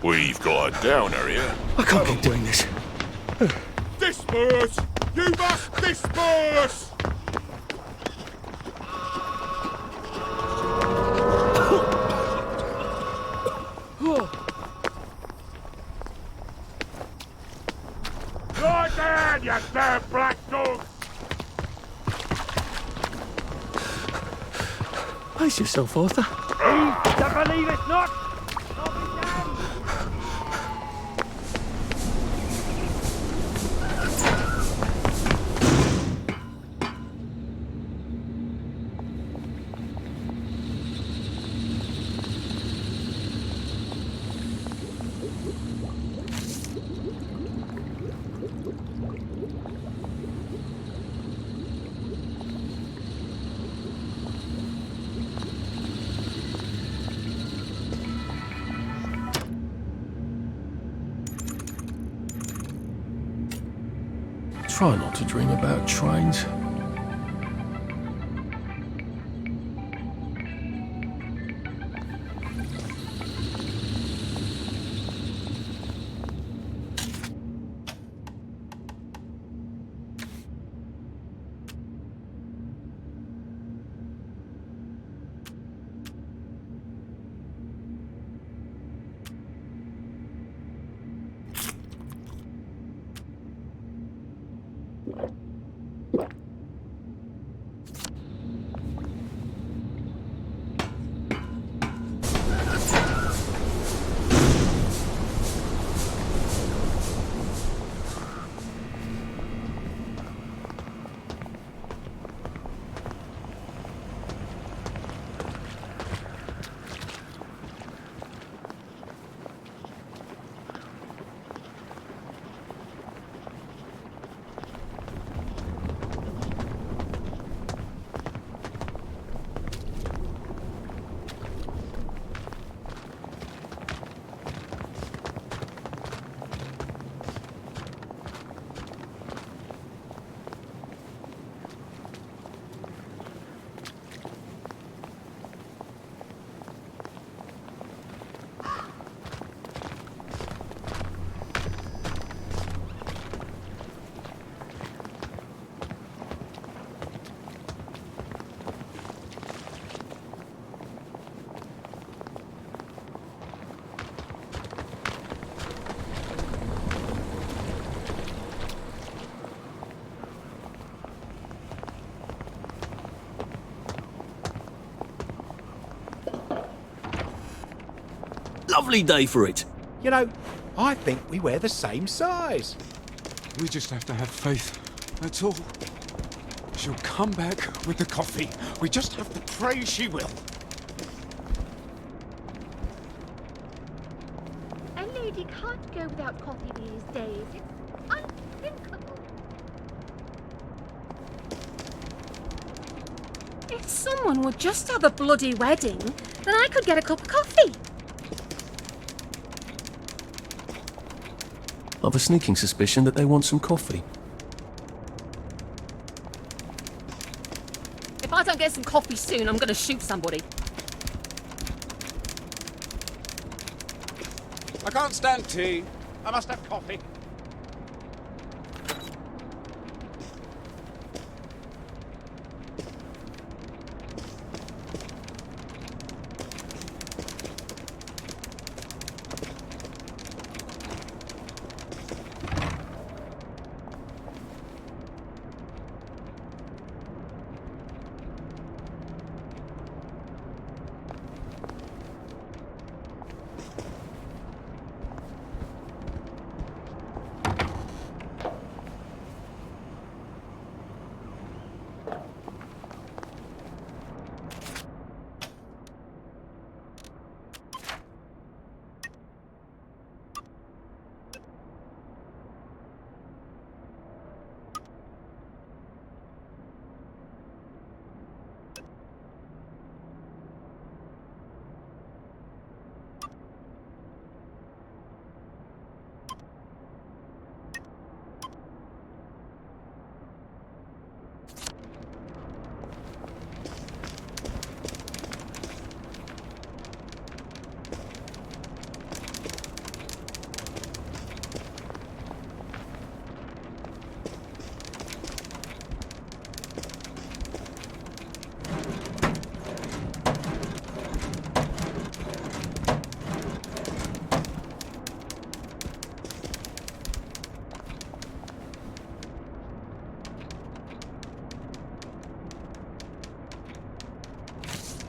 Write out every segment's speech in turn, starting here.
We've got a downer here. I can't keep doing this. Disperse! You must disperse! Lie down, you damn black dog! Pace yourself, Arthur. To believe it's not! Try not to dream about trains. Lovely day for it. You know, I think we wear the same size. We just have to have faith, that's all. She'll come back with the coffee. We just have to pray she will. A lady can't go without coffee these days. It's unthinkable. If someone would just have a bloody wedding, then I could get a cup of coffee. I've a sneaking suspicion that they want some coffee. If I don't get some coffee soon, I'm going to shoot somebody. I can't stand tea. I must have coffee.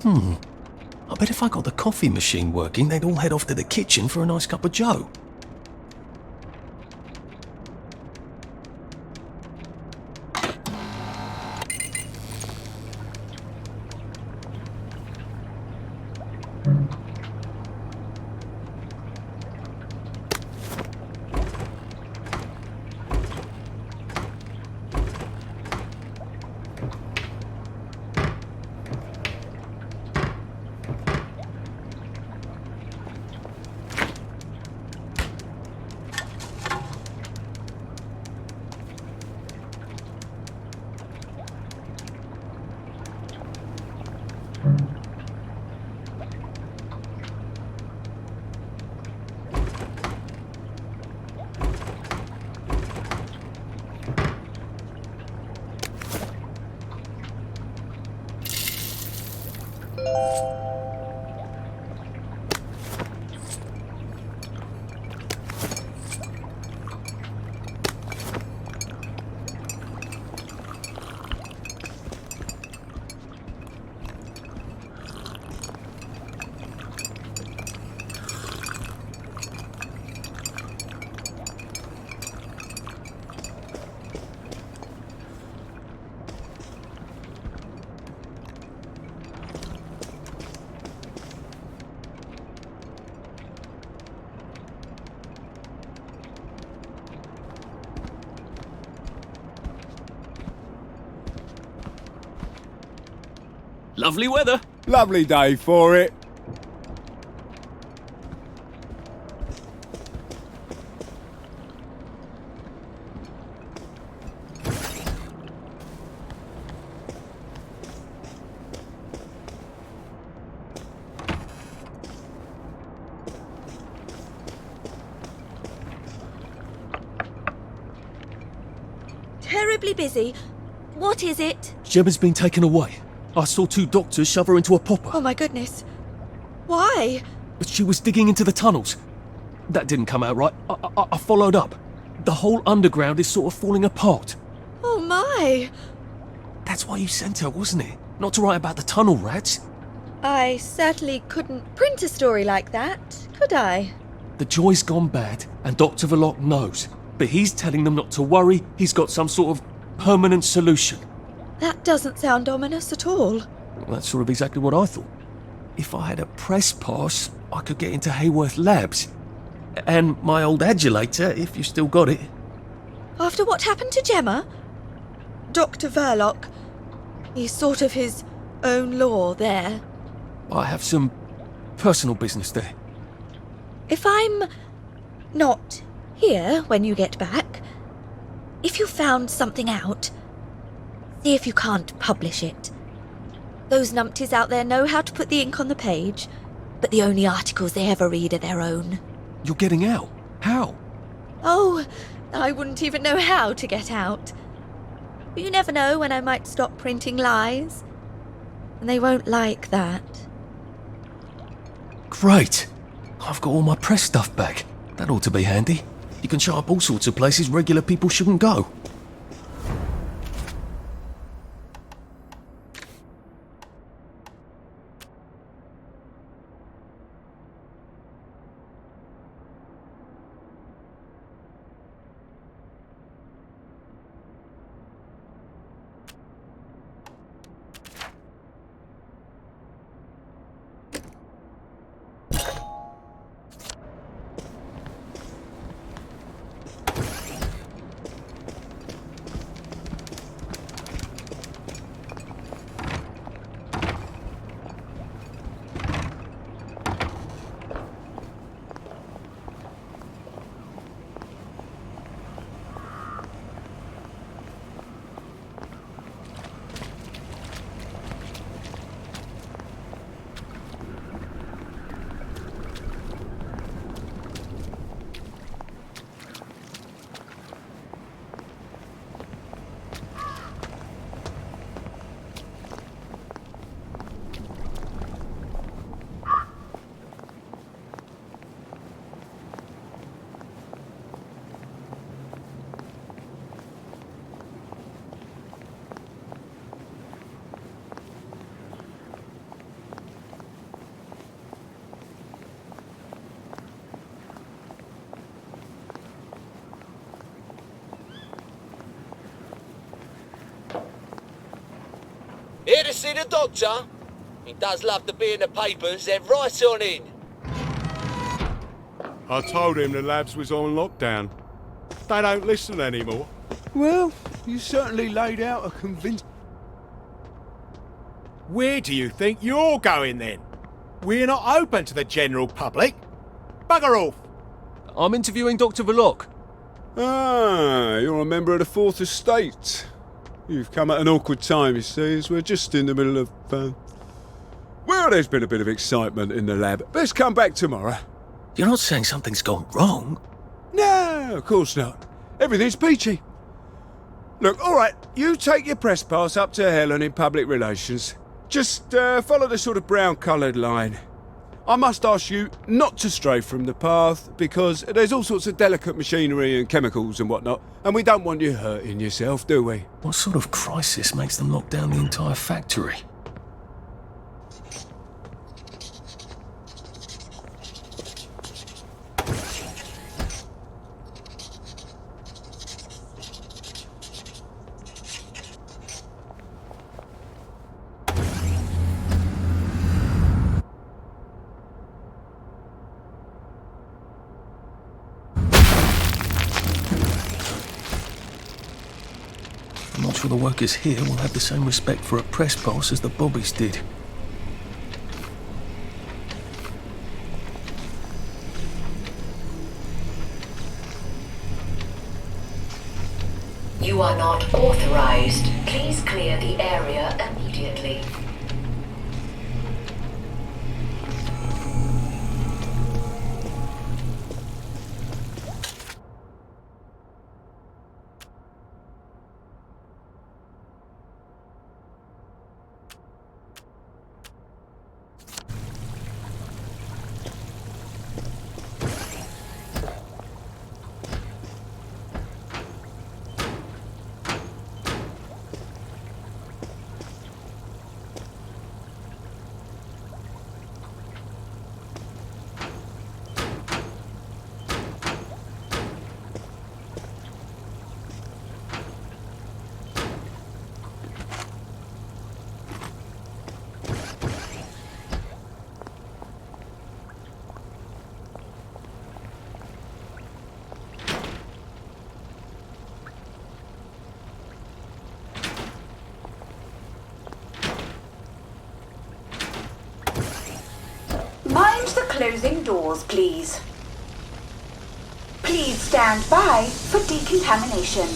I bet if I got the coffee machine working, they'd all head off to the kitchen for a nice cup of joe. Lovely weather. Lovely day for it. Terribly busy. What is it? Gemma's been taken away. I saw 2 doctors shove her into a popper. Oh my goodness. Why? But she was digging into the tunnels. That didn't come out right. I followed up. The whole underground is sort of falling apart. Oh my. That's why you sent her, wasn't it? Not to write about the tunnel rats. I certainly couldn't print a story like that, could I? The joy's gone bad, and Dr. Verloc knows. But he's telling them not to worry. He's got some sort of permanent solution. That doesn't sound ominous at all. Well, that's sort of exactly what I thought. If I had a press pass, I could get into Hayworth Labs. And my old adulator, if you still got it. After what happened to Gemma? Dr. Verloc, he's sort of his own law there. I have some personal business there. If I'm not here when you get back, if you found something out, see if you can't publish it. Those numpties out there know how to put the ink on the page, but the only articles they ever read are their own. You're getting out? How? Oh, I wouldn't even know how to get out. But you never know when I might stop printing lies. And they won't like that. Great! I've got all my press stuff back. That ought to be handy. You can show up all sorts of places regular people shouldn't go. the doctor? He does love to be in the papers, they're right on in. I told him the labs was on lockdown. They don't listen anymore. Well, you certainly laid out a convincing... Where do you think you're going then? We're not open to the general public. Bugger off! I'm interviewing Dr. Verloc. Ah, you're a member of the Fourth Estate. You've come at an awkward time, you see, as we're just in the middle of... Well, there's been a bit of excitement in the lab. Let's come back tomorrow. You're not saying something's gone wrong? No, of course not. Everything's peachy. Look, all right, you take your press pass up to Helen in public relations. Just follow the sort of brown-coloured line. I must ask you not to stray from the path, because there's all sorts of delicate machinery and chemicals and whatnot, and we don't want you hurting yourself, do we? What sort of crisis makes them lock down the entire factory? I'm not sure the workers here will have the same respect for a press pass as the Bobbies did. You are not authorized. Please clear the area immediately. Mind the closing doors, please. Please stand by for decontamination.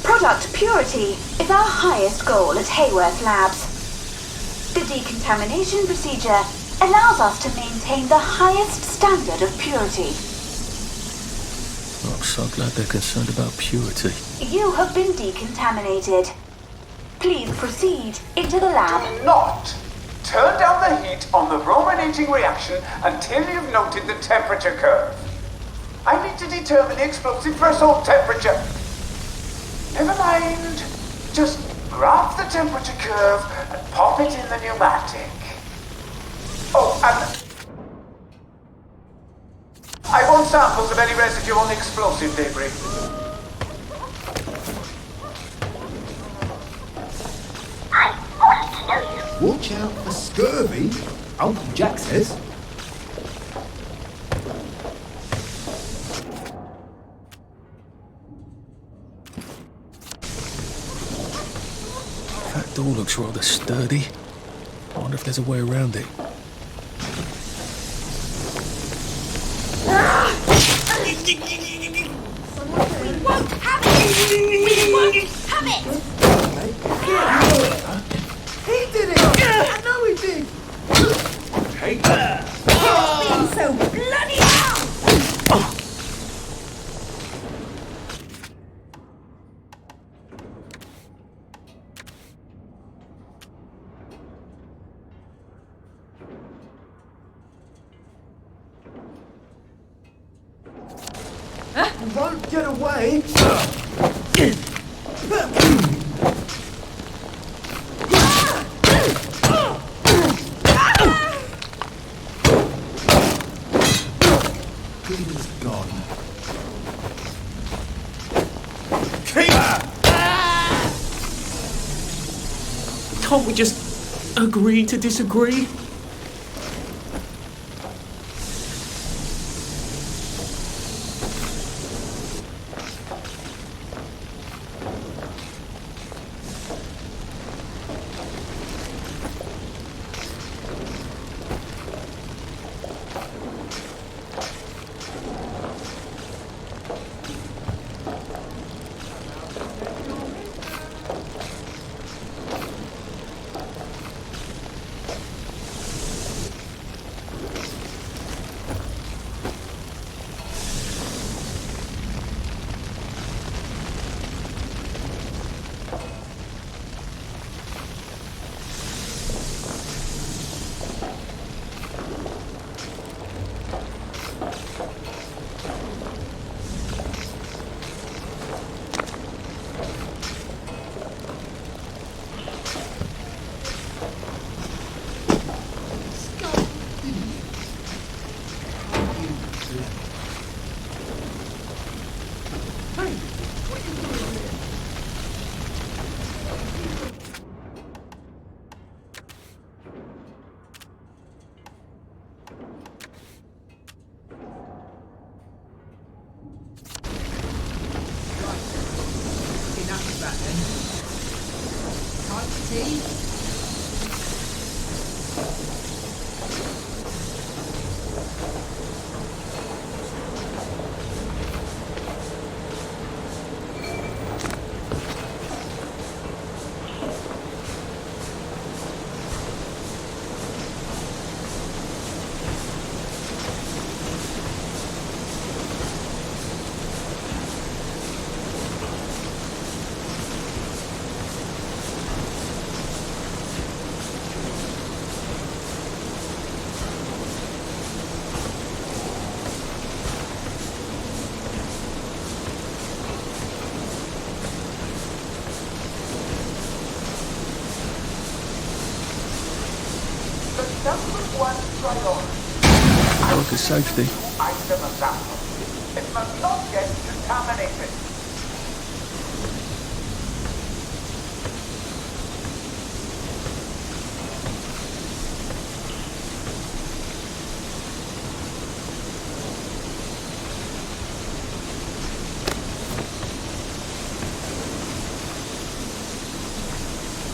Product purity is our highest goal at Hayworth Labs. The decontamination procedure allows us to maintain the highest standard of purity. I'm so glad they're concerned about purity. You have been decontaminated. Please proceed into the lab. Do not turn down the heat on the brominating reaction until you've noted the temperature curve. I need to determine the explosive threshold temperature. Never mind. Just graph the temperature curve and pop it in the pneumatic. Oh, and I want samples of any residue on the explosive debris. Watch out for scurvy, Uncle Jack says. That door looks rather sturdy. I wonder if there's a way around it. We won't have it! We won't have it! He did it! I know he did! Hey. Being so bloody loud! You won't get away! Peter's gone. Can't we just agree to disagree? Worker safety. Item of sample. It must not get contaminated.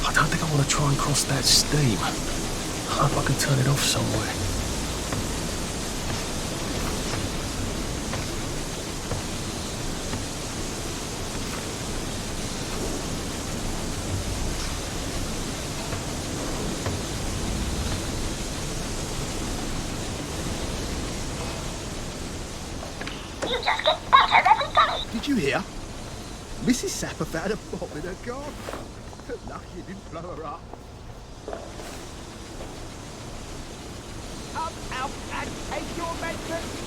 I don't think I want to try and cross that steam. I hope I can turn it off somewhere. Did you hear? Mrs. Sapper found a bomb in her garden. Lucky you didn't blow her up. Come out and take your medicine.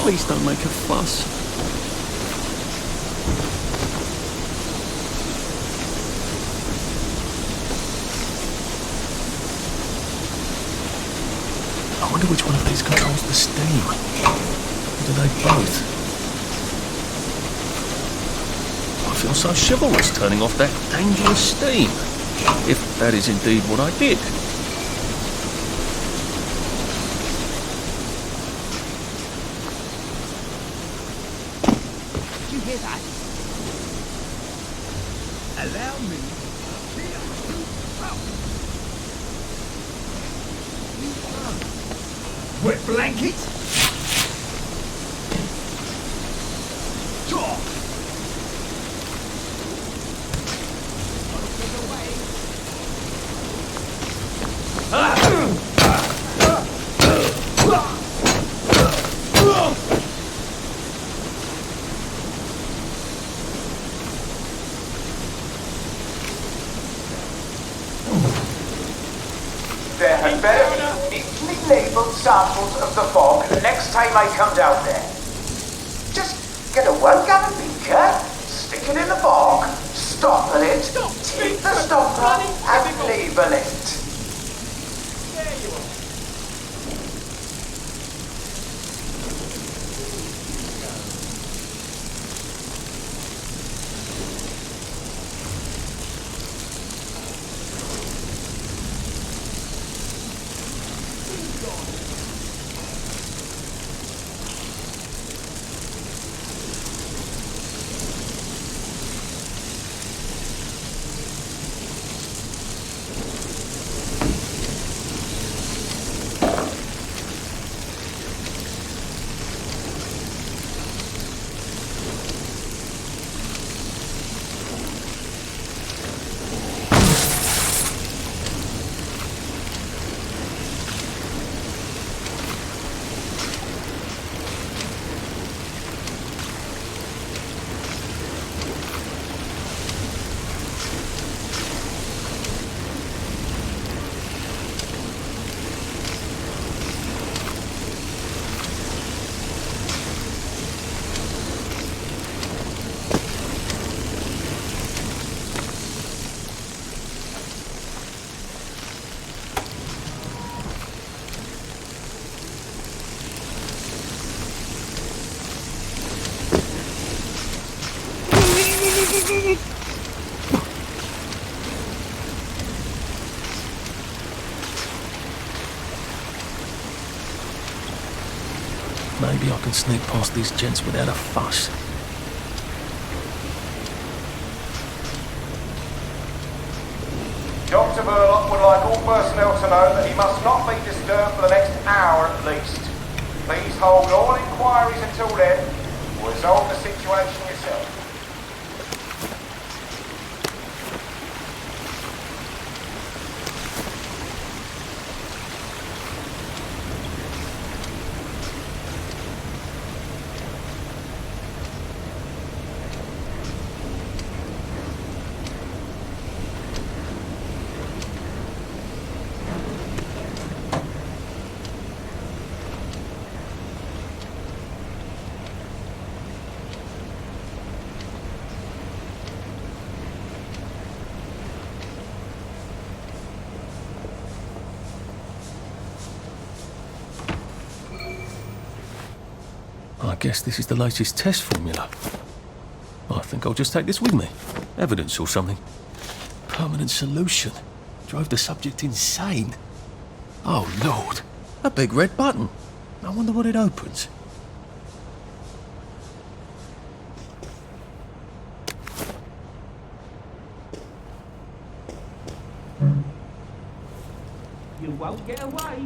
Please don't make a fuss. I wonder which one of these controls the steam. Or do they both? I feel so chivalrous turning off that dangerous steam. If that is indeed what I did. Allow me. Wet blanket? Talk! There had better be meat labelled samples of the fog next time I come down there. Just get a 1 gallon beaker, stick it in the fog, stopper it, take the stopper and label it. There you are. Maybe I can sneak past these gents without a fuss. Dr. Burlock would like all personnel to know that he must not be disturbed for the next hour at least. Please hold all inquiries until then, or resolve the situation yourself. I guess this is the latest test formula. I think I'll just take this with me. Evidence or something. Permanent solution. Drove the subject insane. Oh, Lord. A big red button. I wonder what it opens. You won't get away.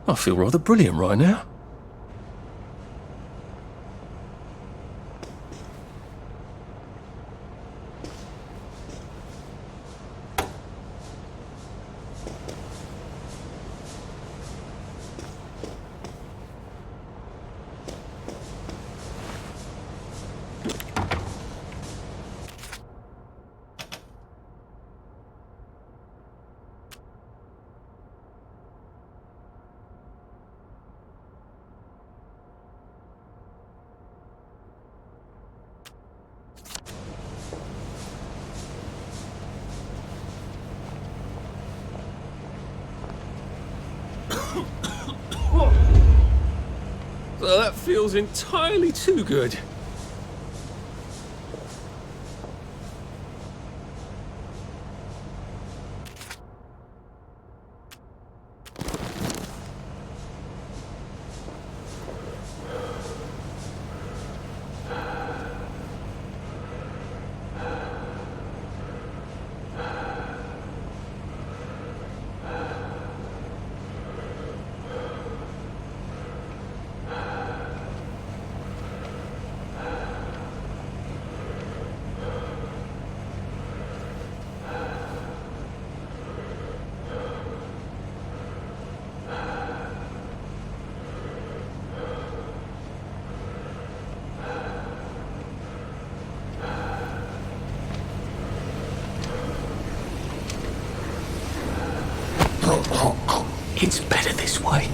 I feel rather brilliant right now. Well, that feels entirely too good. It's better this way.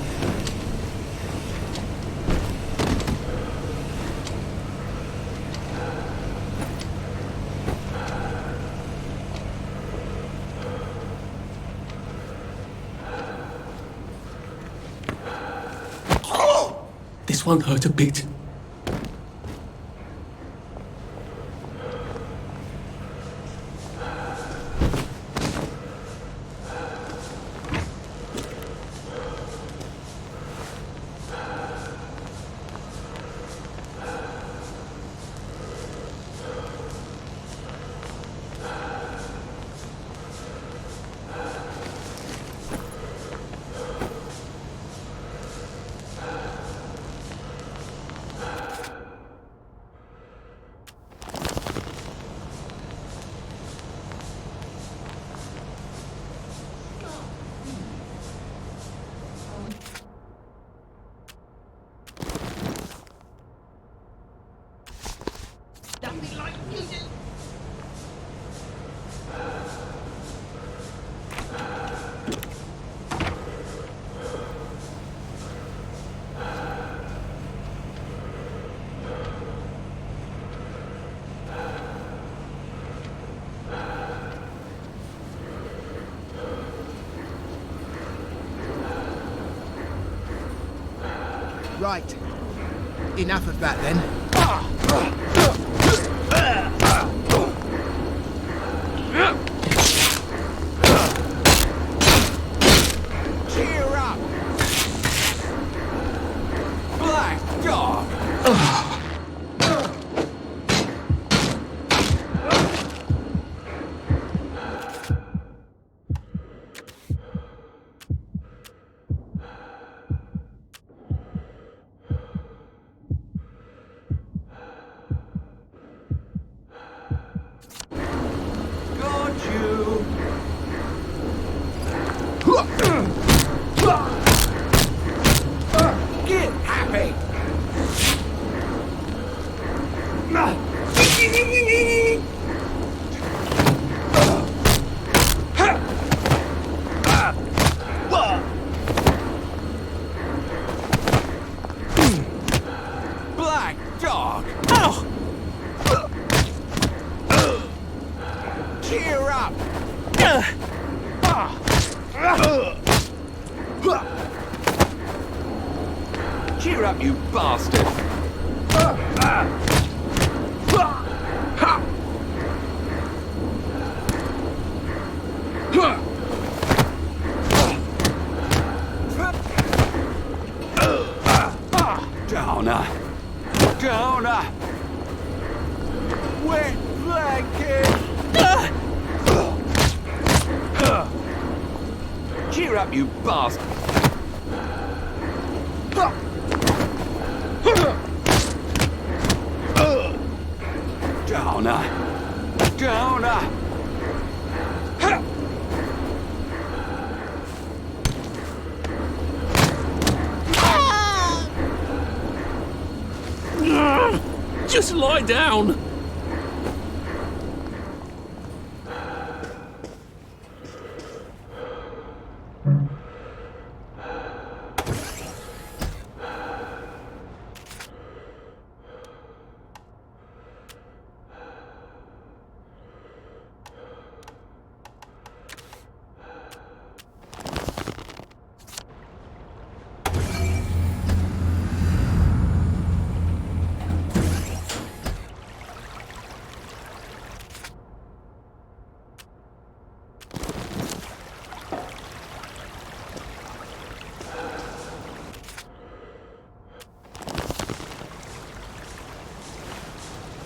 This won't hurt a bit. Right. Enough of that then. Cheer up! Black dog! Get happy! Black dog! Cheer up! Cheer up, you bastard! Downer! Downer! Wet blanket! Cheer up, you bastard! Downer! Downer! Just lie down.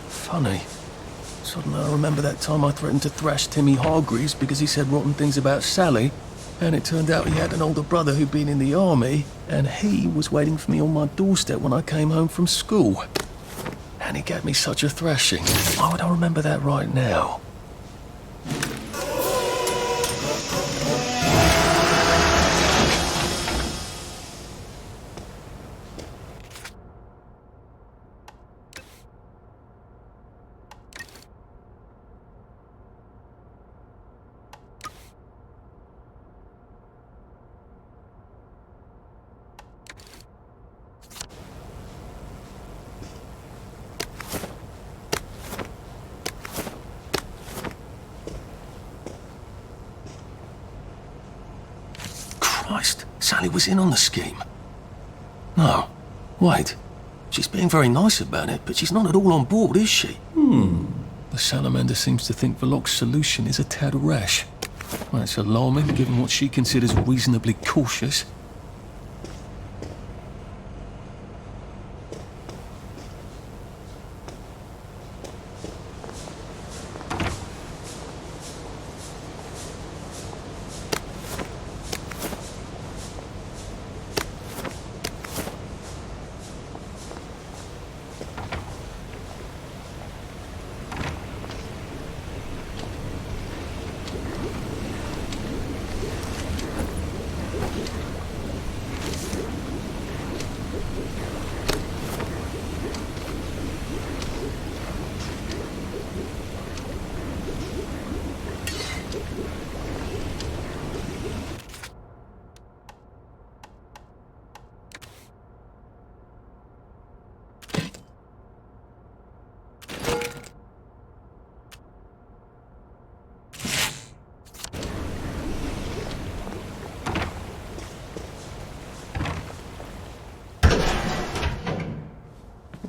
Funny. Suddenly I remember that time I threatened to thrash Timmy Hargreaves because he said rotten things about Sally, and it turned out he had an older brother who'd been in the army, and he was waiting for me on my doorstep when I came home from school. And he gave me such a thrashing. Why would I remember that right now? Christ, Sally was in on the scheme. No, wait. She's being very nice about it, but she's not at all on board, is she? The salamander seems to think Verloc's solution is a tad rash. Well, it's alarming, given what she considers reasonably cautious.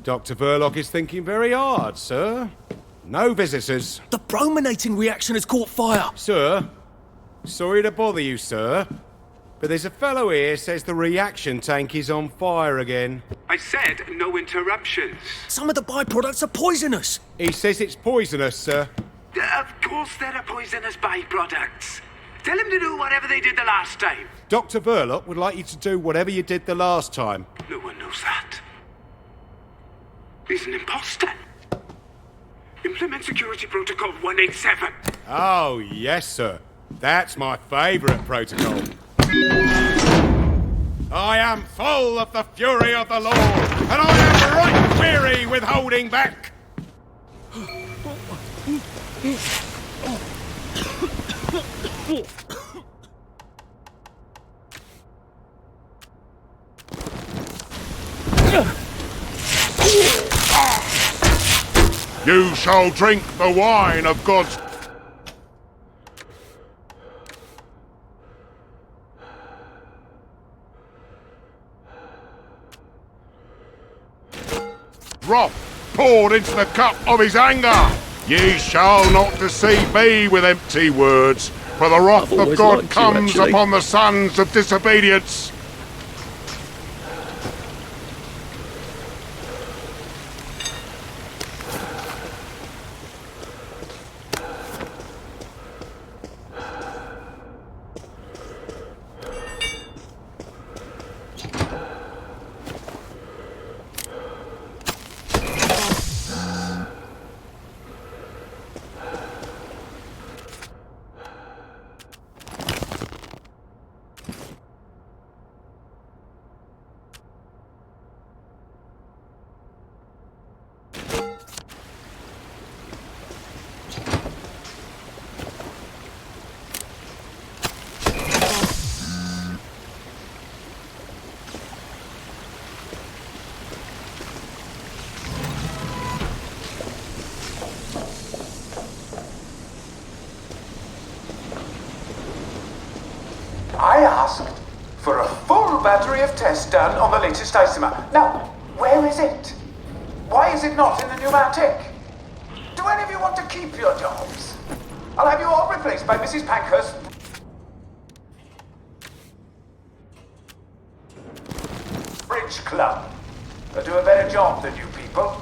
Dr. Verloc is thinking very hard, sir. No visitors. The brominating reaction has caught fire! Sir, sorry to bother you, sir, but there's a fellow here says the reaction tank is on fire again. I said no interruptions. Some of the byproducts are poisonous! He says it's poisonous, sir. Of course there are poisonous byproducts. Tell him to do whatever they did the last time. Dr. Verloc would like you to do whatever you did the last time. No one knows that. He's an imposter. Implement security protocol 187. Oh, yes, sir. That's my favourite protocol. I am full of the fury of the Lord, and I am right weary with holding back. You shall drink the wine of God's... wrath poured into the cup of his anger. Ye shall not deceive me with empty words, for the wrath of God comes upon the sons of disobedience. I asked for a full battery of tests done on the latest isomer. Now, where is it? Why is it not in the pneumatic? Do any of you want to keep your jobs? I'll have you all replaced by Mrs. Pankhurst. Bridge Club. They'll do a better job than you people.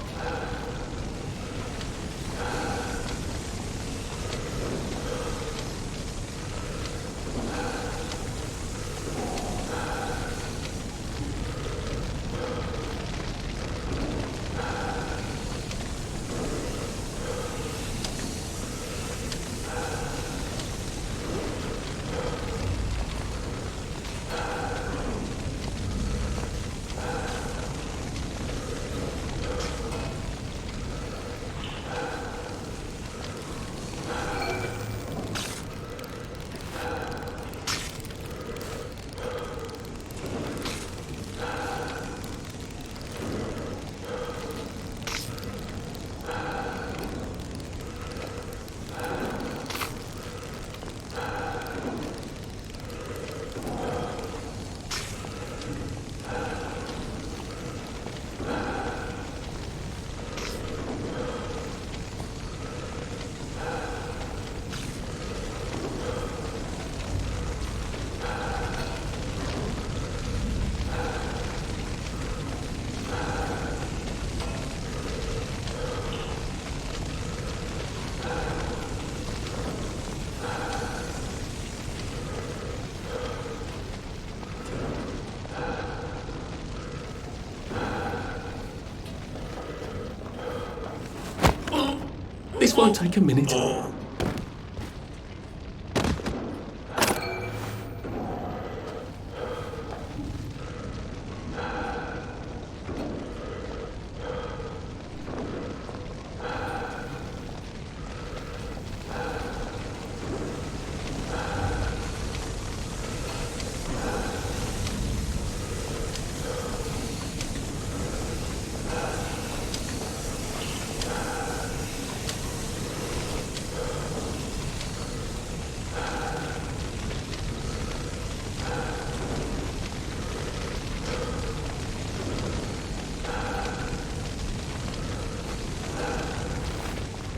This won't take a minute.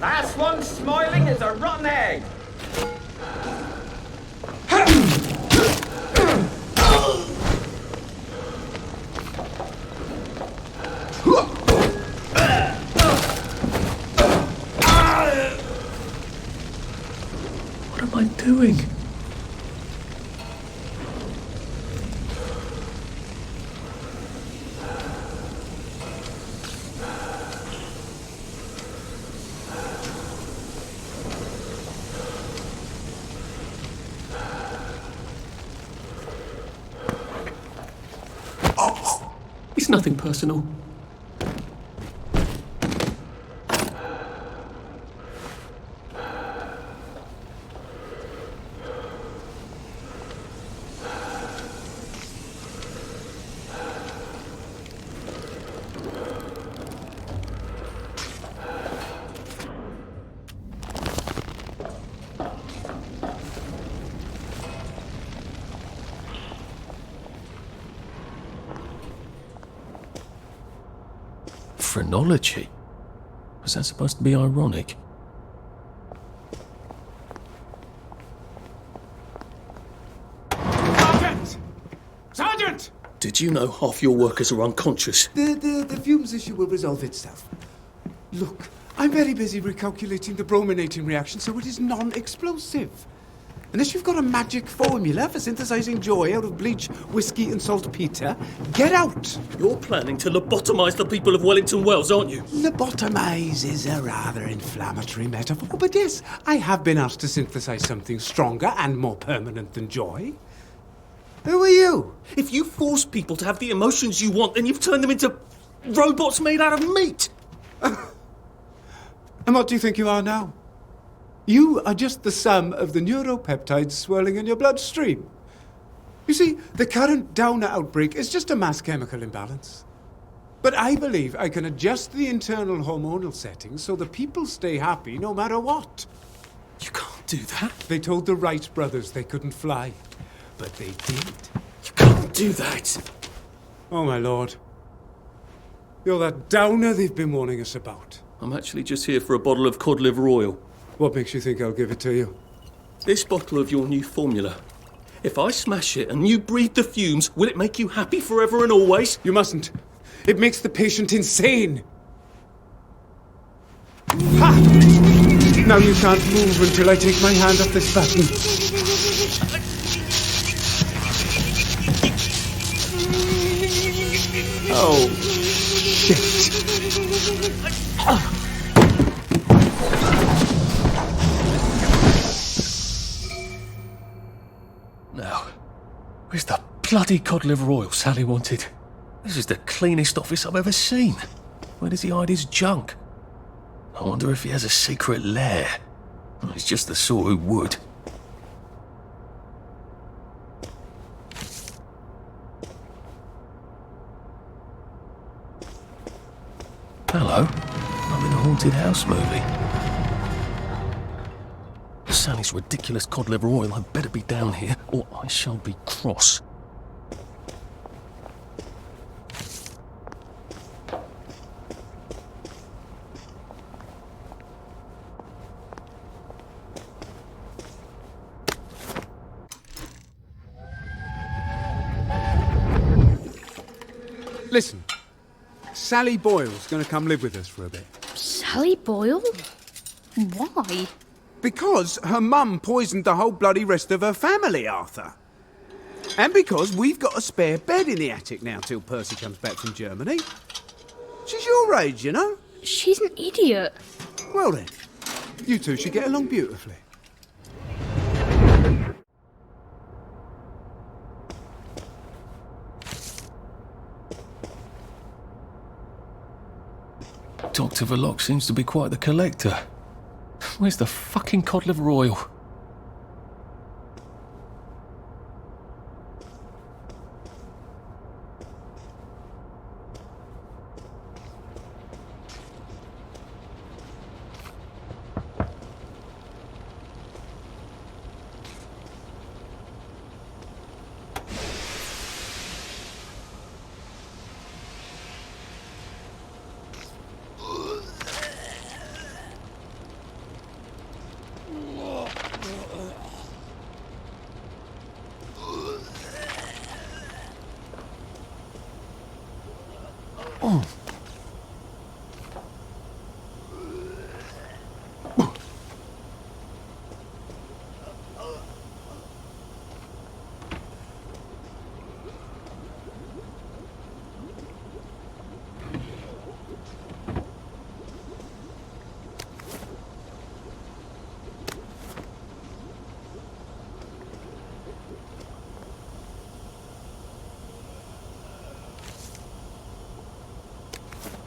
Last one smiling is a rotten egg. What am I doing? It's nothing personal. Phrenology? Was that supposed to be ironic? Sergeant! Sergeant! Did you know half your workers are unconscious? The fumes issue will resolve itself. Look, I'm very busy recalculating the brominating reaction, so it is non-explosive. Unless you've got a magic formula for synthesizing joy out of bleach, whiskey and saltpeter, get out! You're planning to lobotomise the people of Wellington Wells, aren't you? Lobotomize is a rather inflammatory metaphor, but yes, I have been asked to synthesize something stronger and more permanent than joy. Who are you? If you force people to have the emotions you want, then you've turned them into robots made out of meat! And what do you think you are now? You are just the sum of the neuropeptides swirling in your bloodstream. You see, the current Downer outbreak is just a mass chemical imbalance. But I believe I can adjust the internal hormonal settings so the people stay happy no matter what. You can't do that. They told the Wright brothers they couldn't fly, but they did. You can't do that. Oh, my lord. You're that Downer they've been warning us about. I'm actually just here for a bottle of cod liver oil. What makes you think I'll give it to you? This bottle of your new formula. If I smash it and you breathe the fumes, will it make you happy forever and always? You mustn't. It makes the patient insane. Ha! Now you can't move until I take my hand off this button. Oh, shit. Now, where's the bloody cod liver oil Sally wanted? This is the cleanest office I've ever seen. Where does he hide his junk? I wonder if he has a secret lair. Well, he's just the sort who would. Hello. I'm in a haunted house movie. Sally's ridiculous cod liver oil had better be down here, or I shall be cross. Listen, Sally Boyle's going to come live with us for a bit. Sally Boyle? Why? Because her mum poisoned the whole bloody rest of her family, Arthur. And because we've got a spare bed in the attic now till Percy comes back from Germany. She's your age, you know. She's an idiot. Well then, You two should get along beautifully. Dr. Verloc seems to be quite the collector. Where's the fucking cod liver oil? Oh.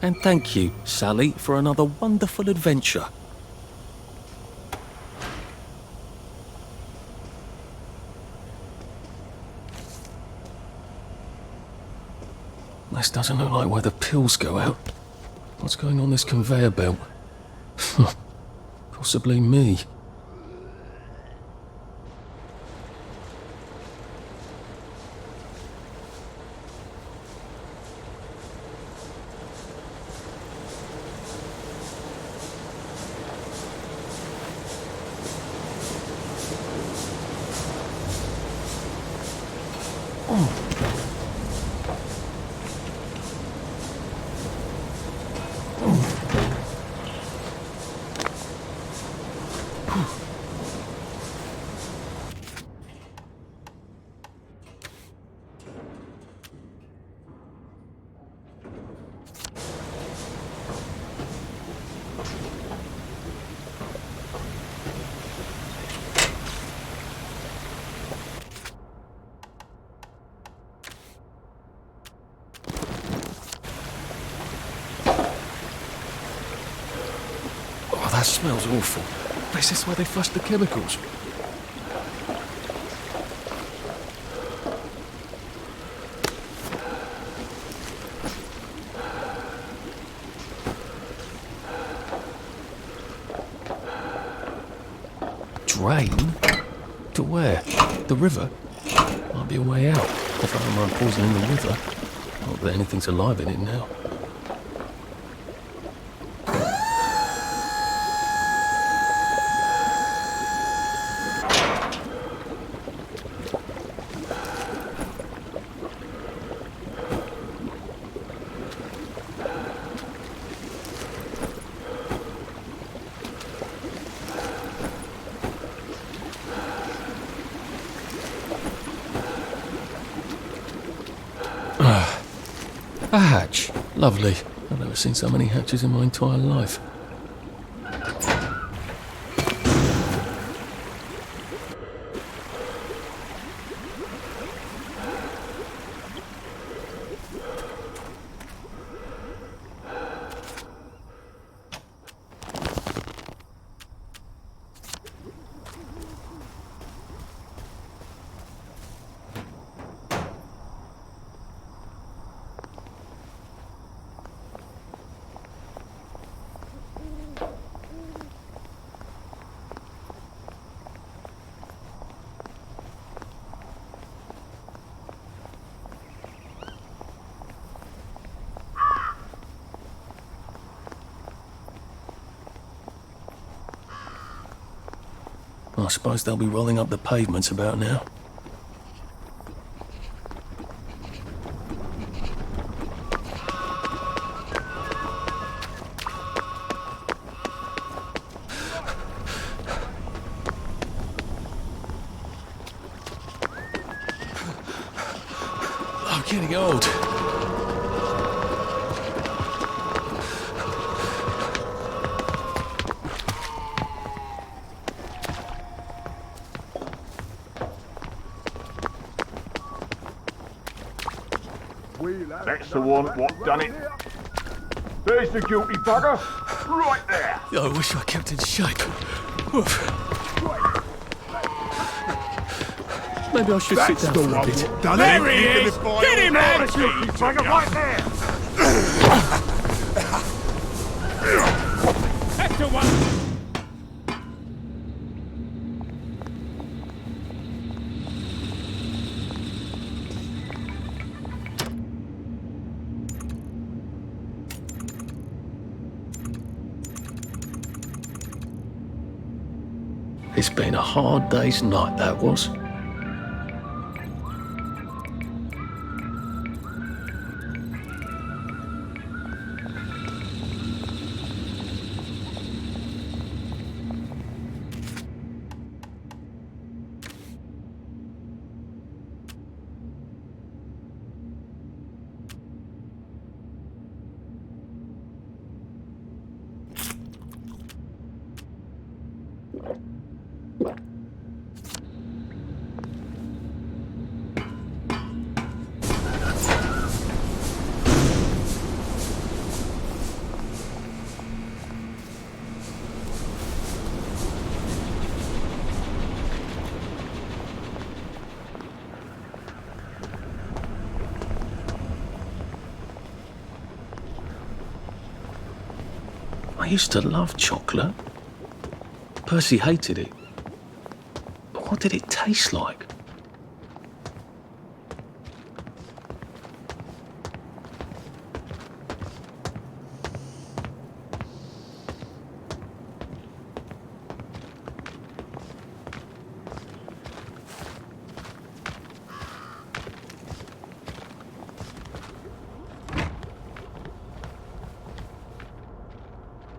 And thank you, Sally, for another wonderful adventure. This doesn't look like where the pills go out. What's going on this conveyor belt? Possibly me. That smells awful. Is this where they flush the chemicals? Drain? To where? The river? Might be a way out. If I don't mind poisoning the river. Not that anything's alive in it now. A hatch. Lovely. I've never seen so many hatches in my entire life. I suppose they'll be rolling up the pavements about now. I'm getting old. That's the one what done it. There's the guilty bugger. Right there. I wish I kept in shape. Oof. Maybe I should sit down for a bit. There he is! Get him, man! Guilty bugger right there! That's the one! It's been a hard day's night, that was. I used to love chocolate. Percy hated it. But what did it taste like?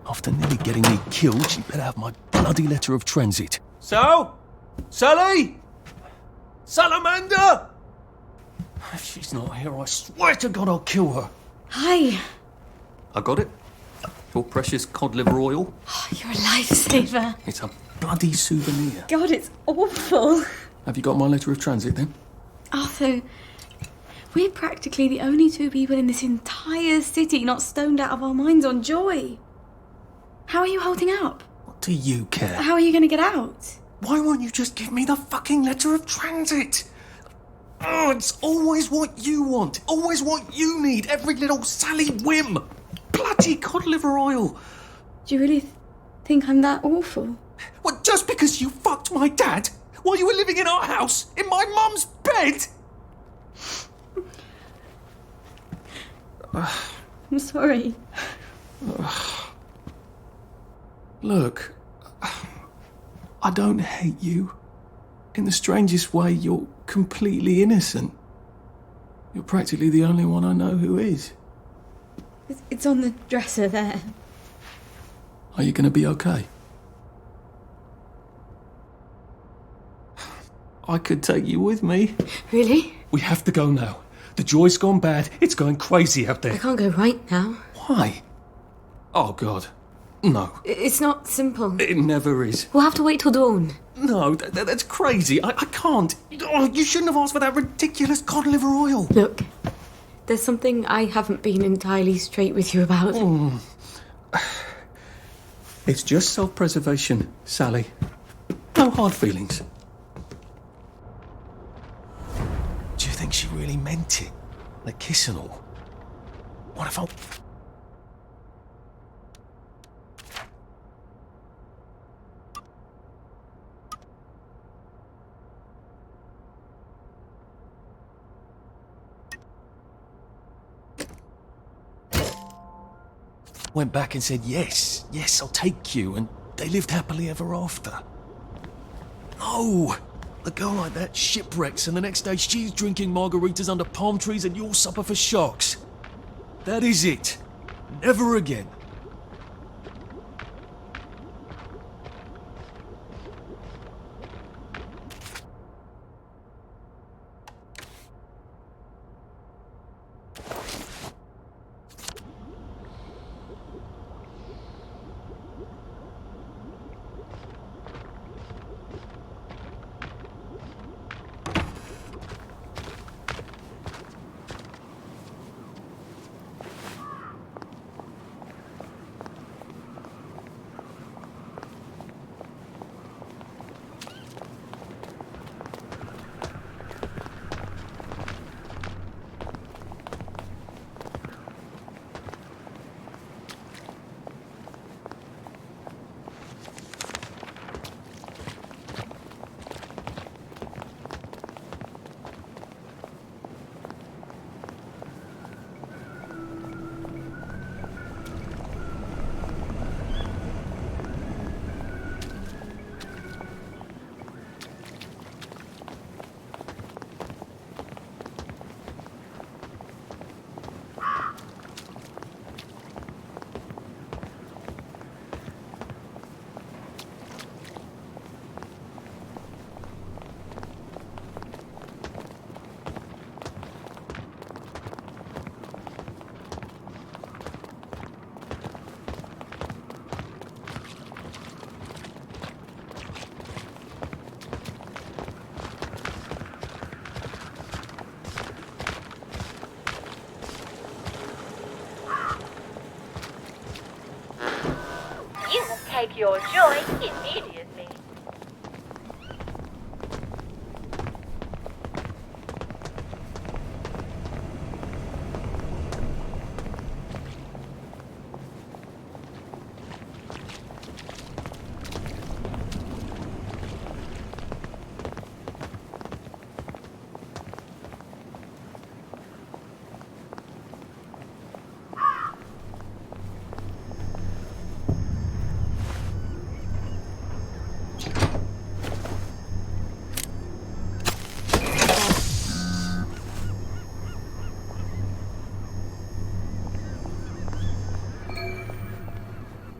After nearly getting me killed, she better have my bloody letter of transit. So? Sally? Salamander? If she's not here, I swear to God I'll kill her. Hi. I got it. Your precious cod liver oil. Oh, you're a lifesaver. It's a bloody souvenir. God, it's awful. Have you got my letter of transit then? Arthur, we're practically the only two people in this entire city not stoned out of our minds on joy. How are you holding up? What do you care? How are you going to get out? Why won't you just give me the fucking letter of transit? Oh, it's always what you want. Always what you need. Every little Sally whim. Bloody cod liver oil. Do you really think I'm that awful? What, just because you fucked my dad while you were living in our house, in my mum's bed? I'm sorry. Look, I don't hate you. In the strangest way, you're completely innocent. You're practically the only one I know who is. It's on the dresser there. Are you going to be okay? I could take you with me. Really? We have to go now. The joy's gone bad. It's going crazy out I there. can't go right now. Why? Oh, God. No. It's not simple. It never is. We'll have to wait till dawn. No, that's crazy. I can't. Oh, you shouldn't have asked for that ridiculous cod liver oil. Look, there's something I haven't been entirely straight with you about. It's just self-preservation, Sally. No hard feelings. Do you think she really meant it? The kiss and all? What if I... went back and said, yes, I'll take you, and they lived happily ever after. No! A girl like that shipwrecks, and the next day she's drinking margaritas under palm trees and you'll suffer for sharks. That is it. Never again. take your joy immediately.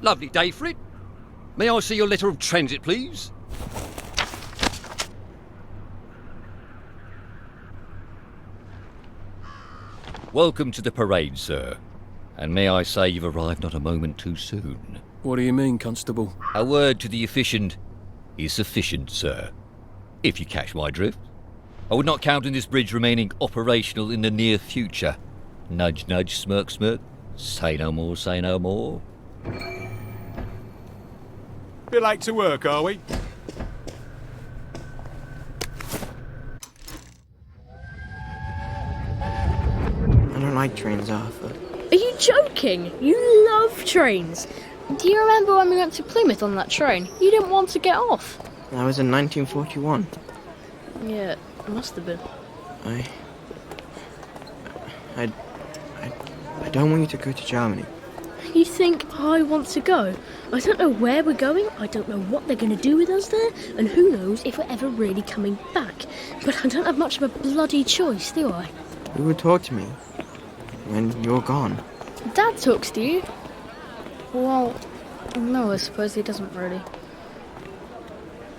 Lovely day for it. May I see your letter of transit, please? Welcome to the parade, sir. And may I say you've arrived not a moment too soon. What do you mean, Constable? A word to the efficient is sufficient, sir. If you catch my drift. I would not count on this bridge remaining operational in the near future. Nudge, nudge, smirk, smirk. Say no more, say no more. Bit late to work, are we? I don't like trains, Arthur. Are you joking? You love trains. Do you remember when we went to Plymouth on that train? You didn't want to get off. That was in 1941. Yeah, it must have been. I don't want you to go to Germany. You think I want to go? I don't know where we're going, I don't know what they're going to do with us there, and who knows if we're ever really coming back. But I don't have much of a bloody choice, do I? Who would talk to me when you're gone? Dad talks to you. Well, no, I suppose he doesn't really.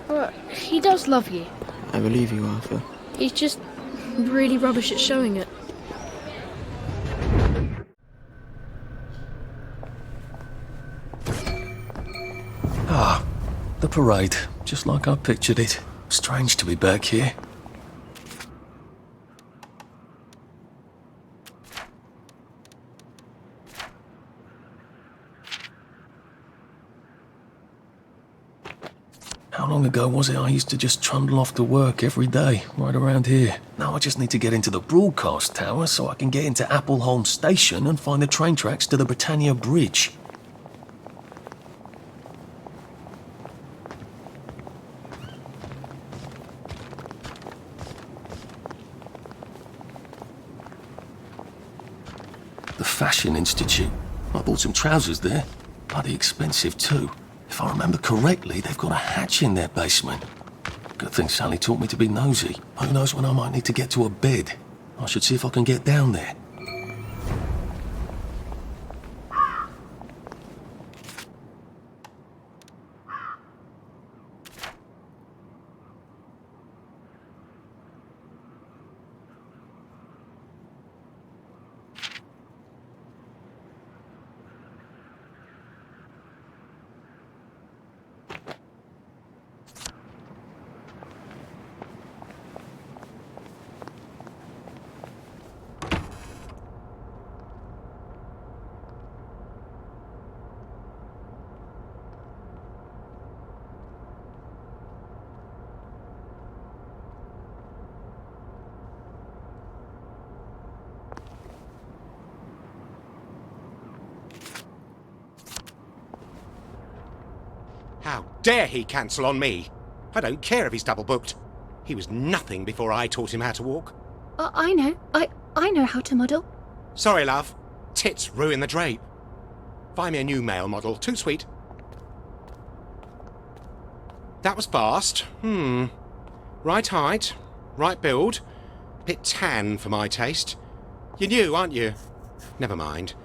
But he does love you. I believe you, Arthur. He's just really rubbish at showing it. Ah, the parade. Just like I pictured it. Strange to be back here. How long ago was it I used to just trundle off to work every day, right around here? Now I just need to get into the broadcast tower so I can get into Appleholm Station and find the train tracks to the Britannia Bridge. The Fashion Institute. I bought some trousers there. Bloody expensive too. If I remember correctly, they've got a hatch in their basement. Good thing Sally taught me to be nosy. Who knows when I might need to get to a bed. I should see if I can get down there. How dare he cancel on me? I don't care if he's double booked. He was nothing before I taught him how to walk. I know. I know how to model. Sorry, love. Tits ruin the drape. Buy me a new male model. Too sweet. That was fast. Right height. Right build. Bit tan for my taste. You're new, aren't you? Never mind.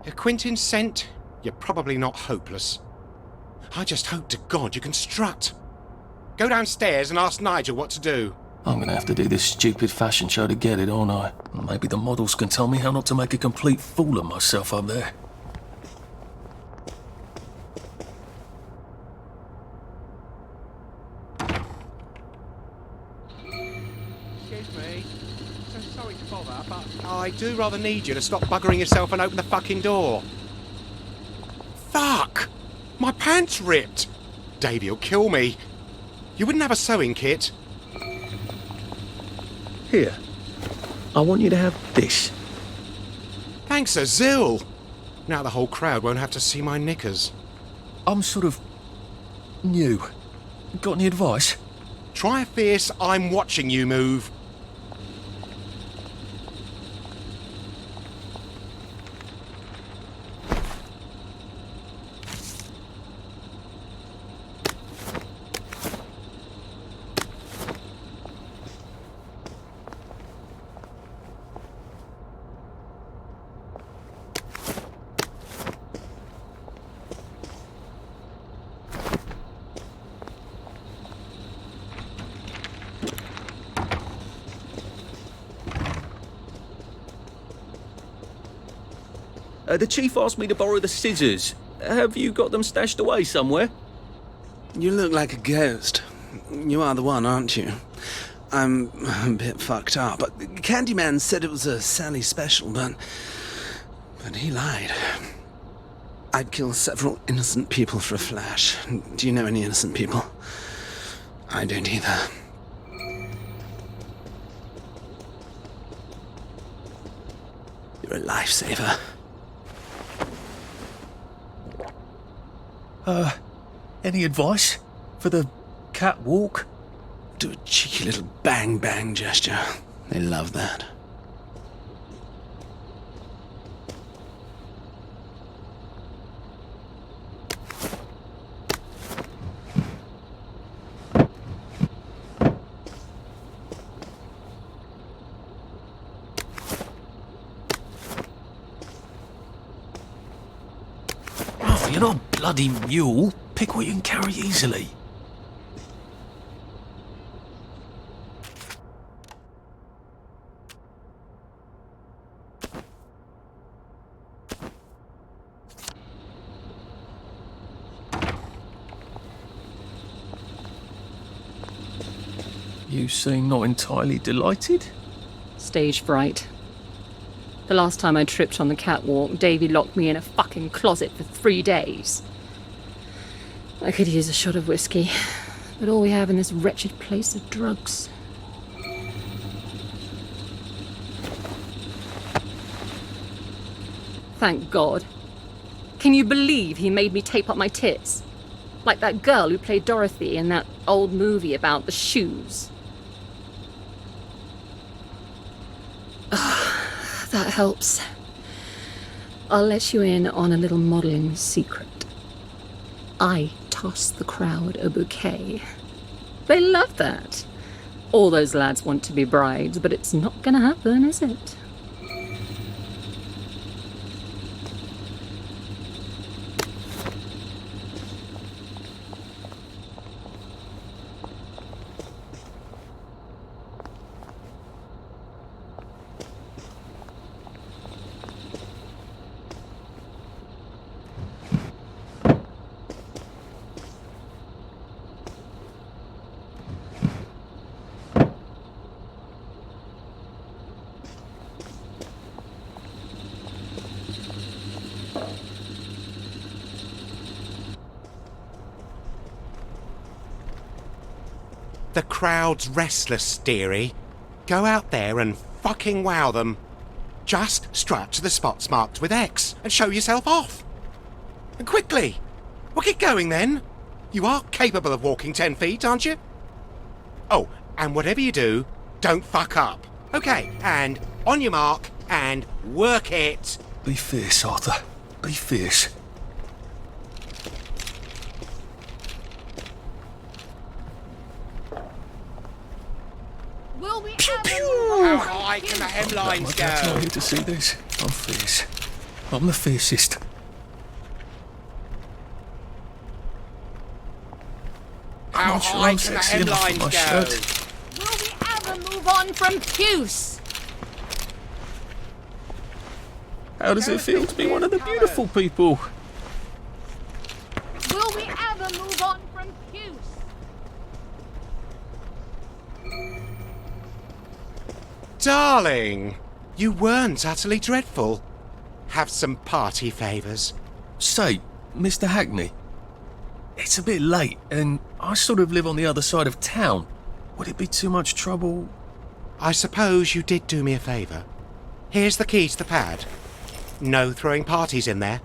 A Quintin scent, you're probably not hopeless. I just hope to God you can strut. Go downstairs and ask Nigel what to do. I'm gonna have to do this stupid fashion show to get it, aren't I? Maybe the models can tell me how not to make a complete fool of myself up there. Excuse me. So sorry to bother, but I do rather need you to stop buggering yourself and open the fucking door. Fuck! My My pants ripped. Davy'll kill me. You wouldn't have a sewing kit? Here. I want you to have this. Thanks a zill. Now the whole crowd won't have to see my knickers. I'm sort of new. Got any advice? Try a fierce I'm watching you move. The chief asked me to borrow the scissors. Have you got them stashed away somewhere? You look like a ghost. You are the one, aren't you? I'm a bit fucked up. Candyman said it was a Sally special, but he lied. I'd kill several innocent people for a flash. Do you know any innocent people? I don't either. You're a lifesaver. Any advice for the catwalk? Do a cheeky little bang-bang gesture. They love that. Oh, you're not a bloody mule. Pick what you can carry easily. You seem not entirely delighted? Stage fright. The last time I tripped on the catwalk, Davy locked me in a fucking closet for 3 days. I could use a shot of whiskey, but all we have in this wretched place are drugs. Thank God. Can you believe he made me tape up my tits? Like that girl who played Dorothy in that old movie about the shoes. That helps. I'll let you in on a little modelling secret. I tossed the crowd a bouquet. They love that. All those lads want to be brides, but it's not gonna happen, is it? The crowd's restless, dearie. Go out there and fucking wow them. Just strut to the spots marked with X and show yourself off. And quickly. Well, get going then. You are capable of walking 10 feet, aren't you? Oh, and whatever you do, don't fuck up. Okay, and on your mark, and work it. Be fierce, Arthur. Be fierce. Will we How high can the hemlines I'm not go? here to see this. I'm fierce. I'm the fiercest. How not sure high I'm can the sexy enough for my hemlines shirt. go? Will we ever move on from Puce? How does it feel to be one of the beautiful people? Will we ever move on from Puce? Darling, you weren't utterly dreadful. Have some party favours. Say, Mr. Hackney, It's a bit late, and I sort of live on the other side of town. Would it be too much trouble? I suppose you did do me a favour. Here's the key to the pad. No throwing parties in there.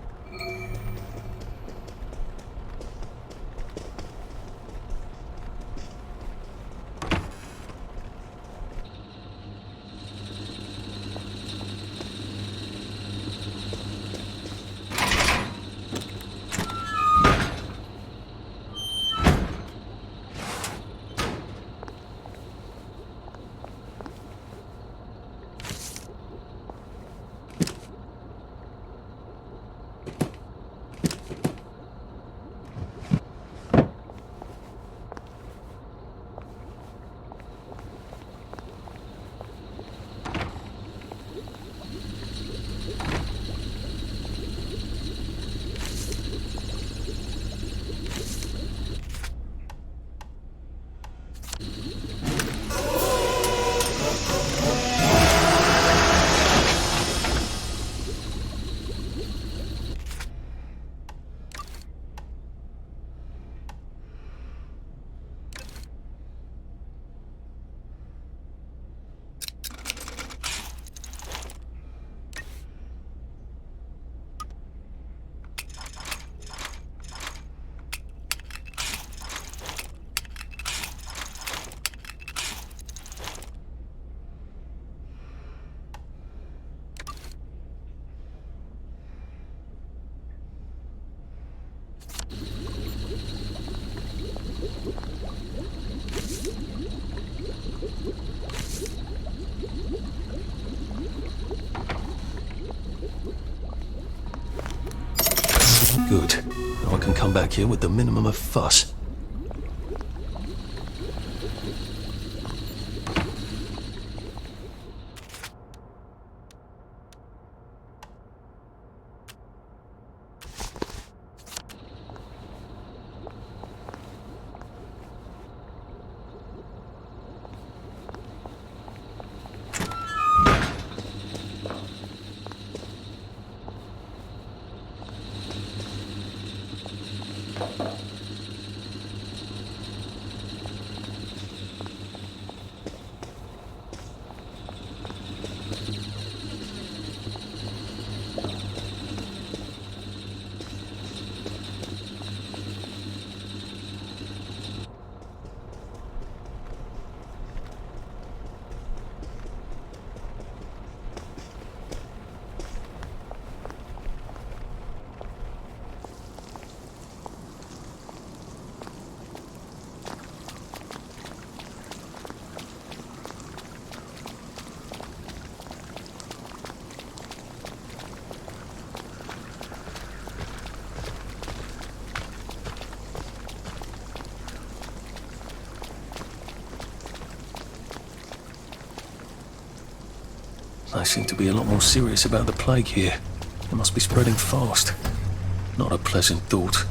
Good. Now I can come back here with the minimum of fuss. They seem to be a lot more serious about the plague here. It must be spreading fast. Not a pleasant thought.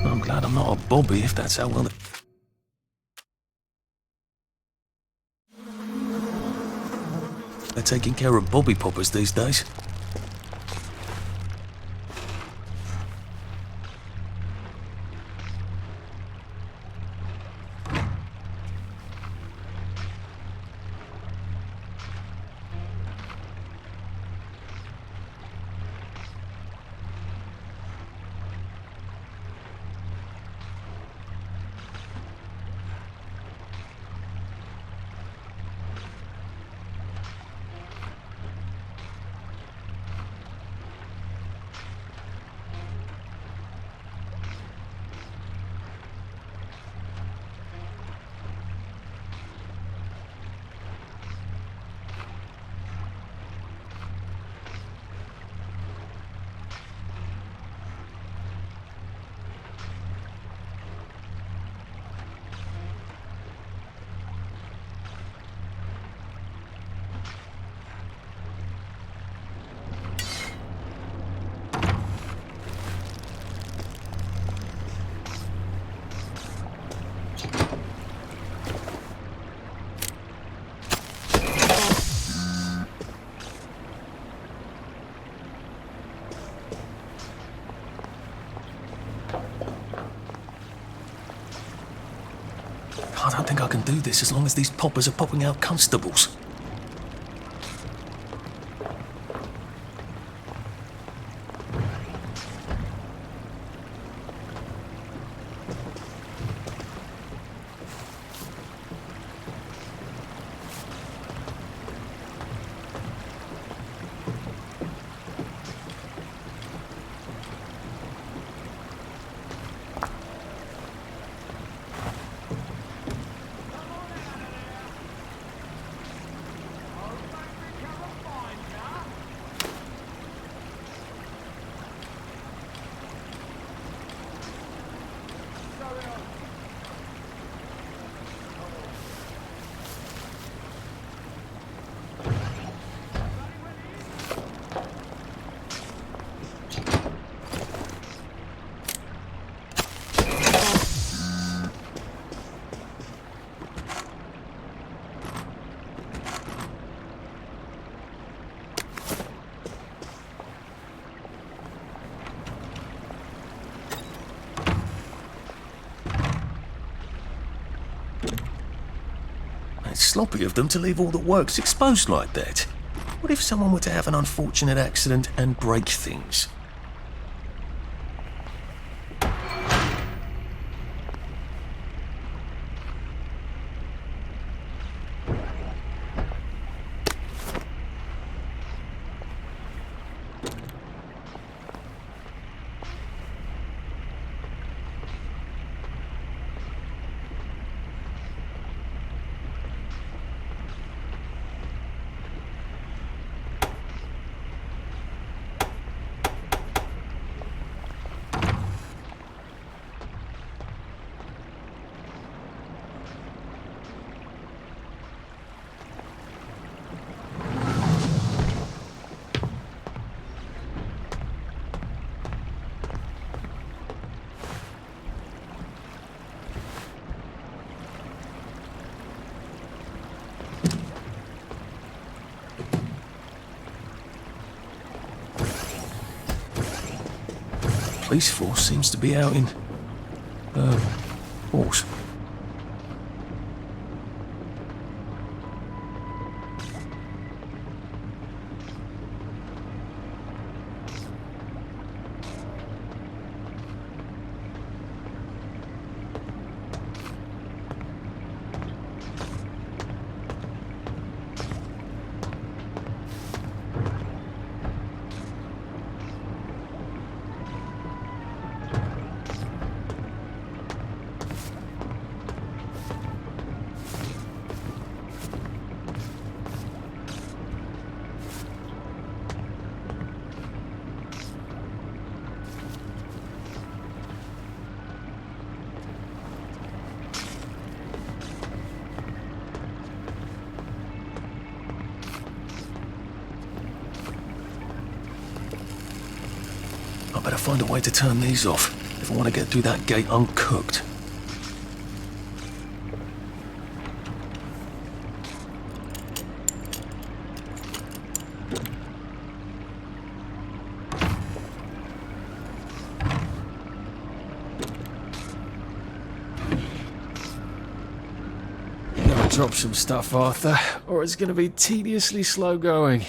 I'm glad I'm not a Bobby if that's how well... They're taking care of Bobby Poppers these days. I don't think I can do this as long as these poppers are popping out constables. It's sloppy of them to leave all the works exposed like that. What if someone were to have an unfortunate accident and break things? Police force seems to be out in force. I better find a way to turn these off if I want to get through that gate uncooked. Drop some stuff, Arthur, or it's going to be tediously slow going.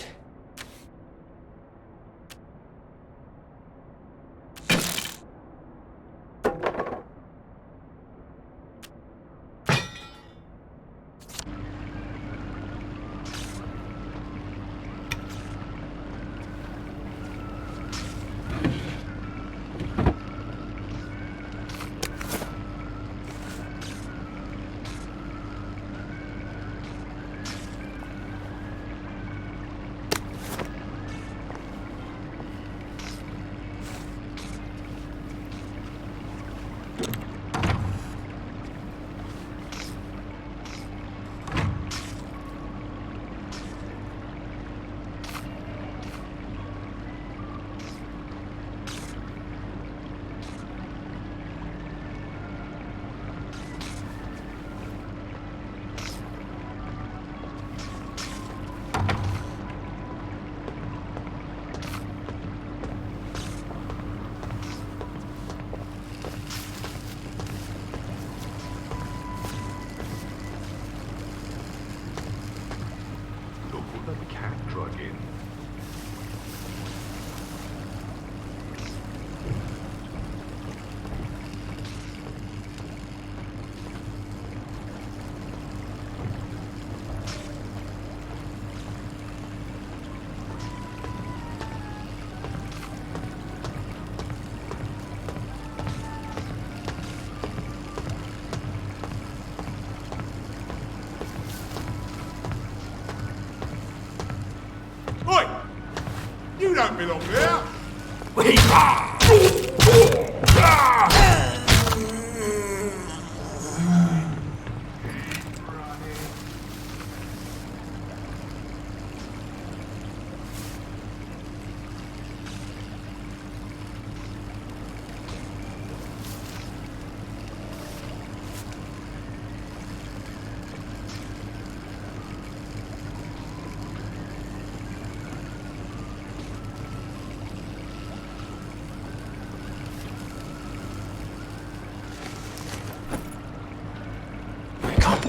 don't belong here.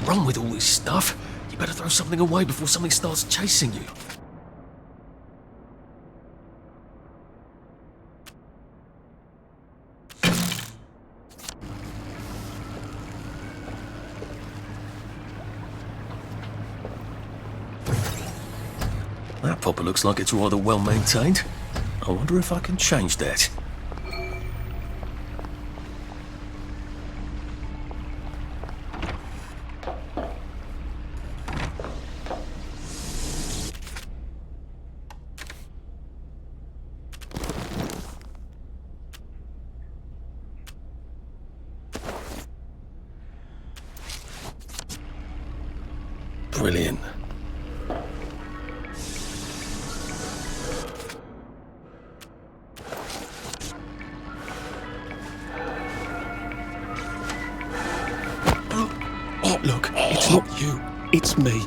Run with all this stuff. You better throw something away before something starts chasing you. That popper looks like it's rather well maintained. I wonder if I can change that. Brilliant. Oh, look, it's not you, it's me.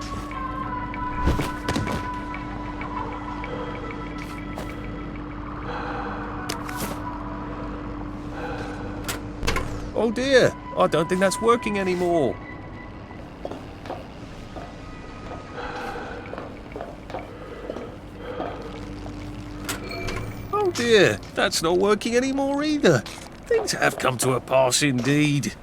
Oh dear, I don't think that's working anymore. Oh dear, that's not working anymore either. Things have come to a pass indeed.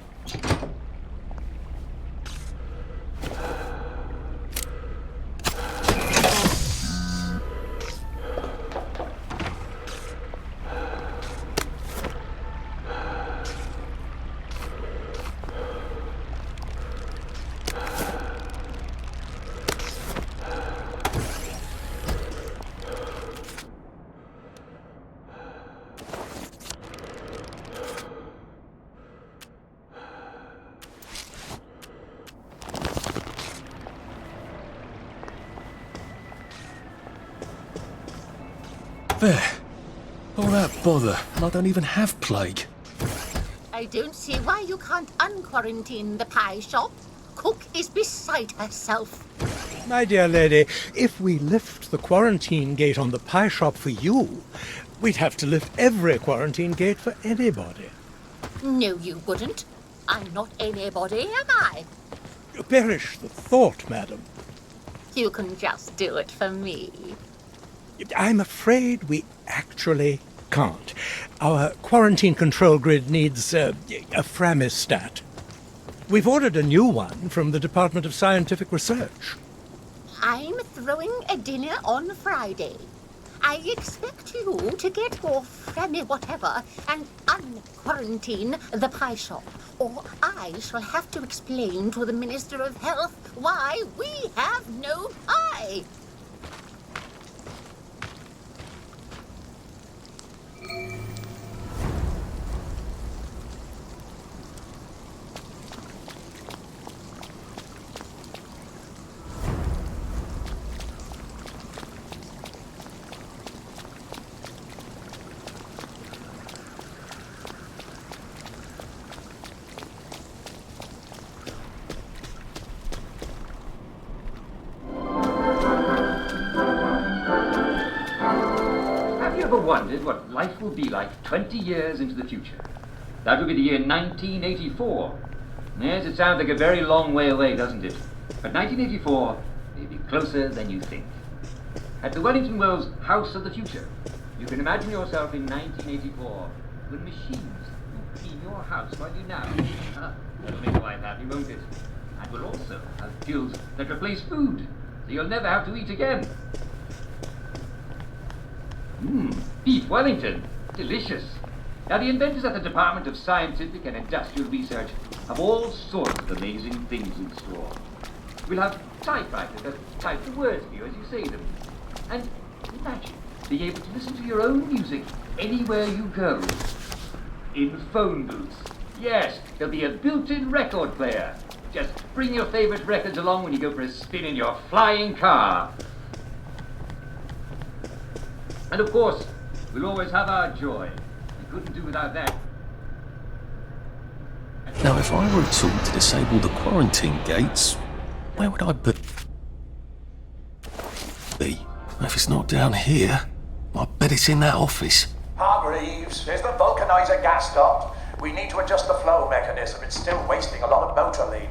There. All that bother, and I don't even have plague. I don't see why you can't unquarantine the pie shop. Cook is beside herself. My dear lady, if we lift the quarantine gate on the pie shop for you, we'd have to lift every quarantine gate for anybody. No, you wouldn't. I'm not anybody, am I? Perish the thought, madam. You can just do it for me. I'm afraid we actually can't. Our quarantine control grid needs a Framistat. We've ordered a new one from the Department of Scientific Research. I'm throwing a dinner on Friday. I expect you to get your Frami whatever and unquarantine the pie shop, or I shall have to explain to the Minister of Health why we have no pie. Wondered what life will be like 20 years into the future. That would be the year 1984. Yes, it sounds like a very long way away, doesn't it? But 1984 may be closer than you think. At the Wellington Wells House of the Future, you can imagine yourself in 1984 when machines will clean your house while you nap. That'll make life happy, won't it? And we'll also have fuels that replace food, so you'll never have to eat again. Beef Wellington. Delicious. Now, the inventors at the Department of Scientific and Industrial Research have all sorts of amazing things in store. We'll have typewriters that type the words for you as you say them. And imagine be able to listen to your own music anywhere you go. In phone booths. Yes, there'll be a built-in record player. Just bring your favourite records along when you go for a spin in your flying car. And of course, we'll always have our joy. We couldn't do without that. Now, if I were a tool to disable the quarantine gates, where would I be? If it's not down here, I bet it's in that office. Hargreaves, is the vulcanizer gas stopped? We need to adjust the flow mechanism. It's still wasting a lot of motor lead.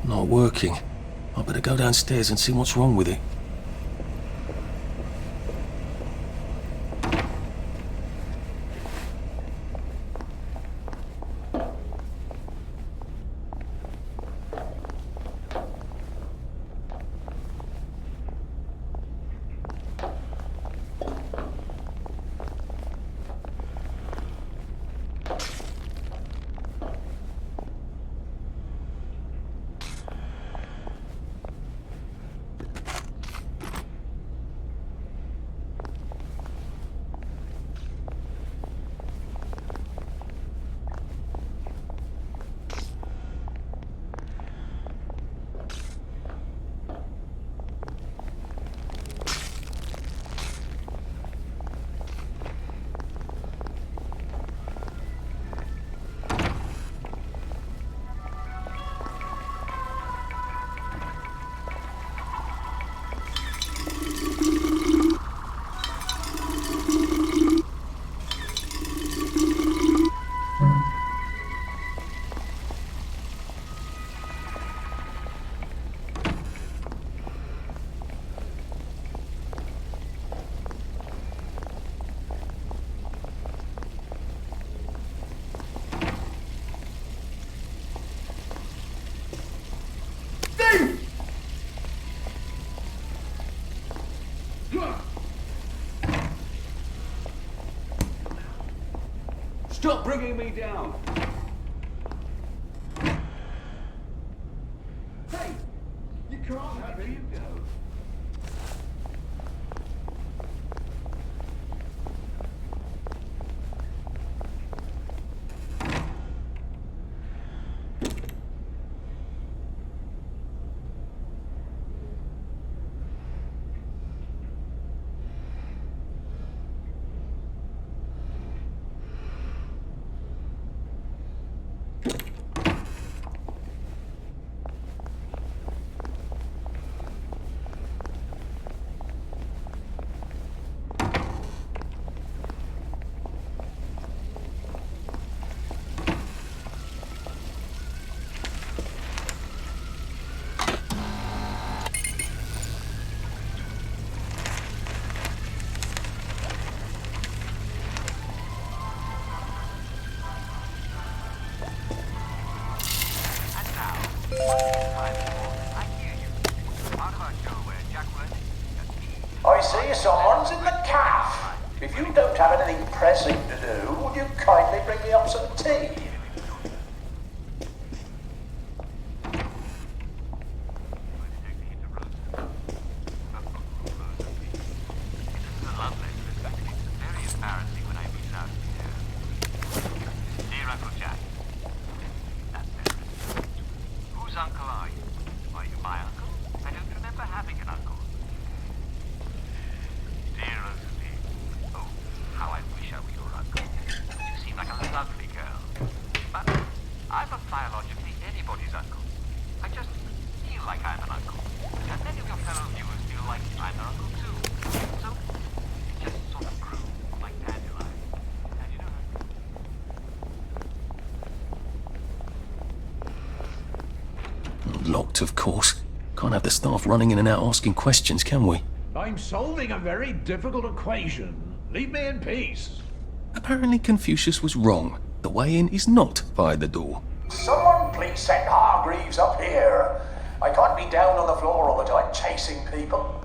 Not working. I better go downstairs and see what's wrong with it. Stop bringing me down! Hey! You can't have it! Go. I see someone's in the caff. If you don't have anything pressing to do, would you kindly bring me up some tea? Locked, of course. Can't have the staff running in and out asking questions, can we? I'm solving a very difficult equation. Leave me in peace. Apparently Confucius was wrong. The way in is not via the door. Someone please send Hargreaves up here. I can't be down on the floor all the time chasing people.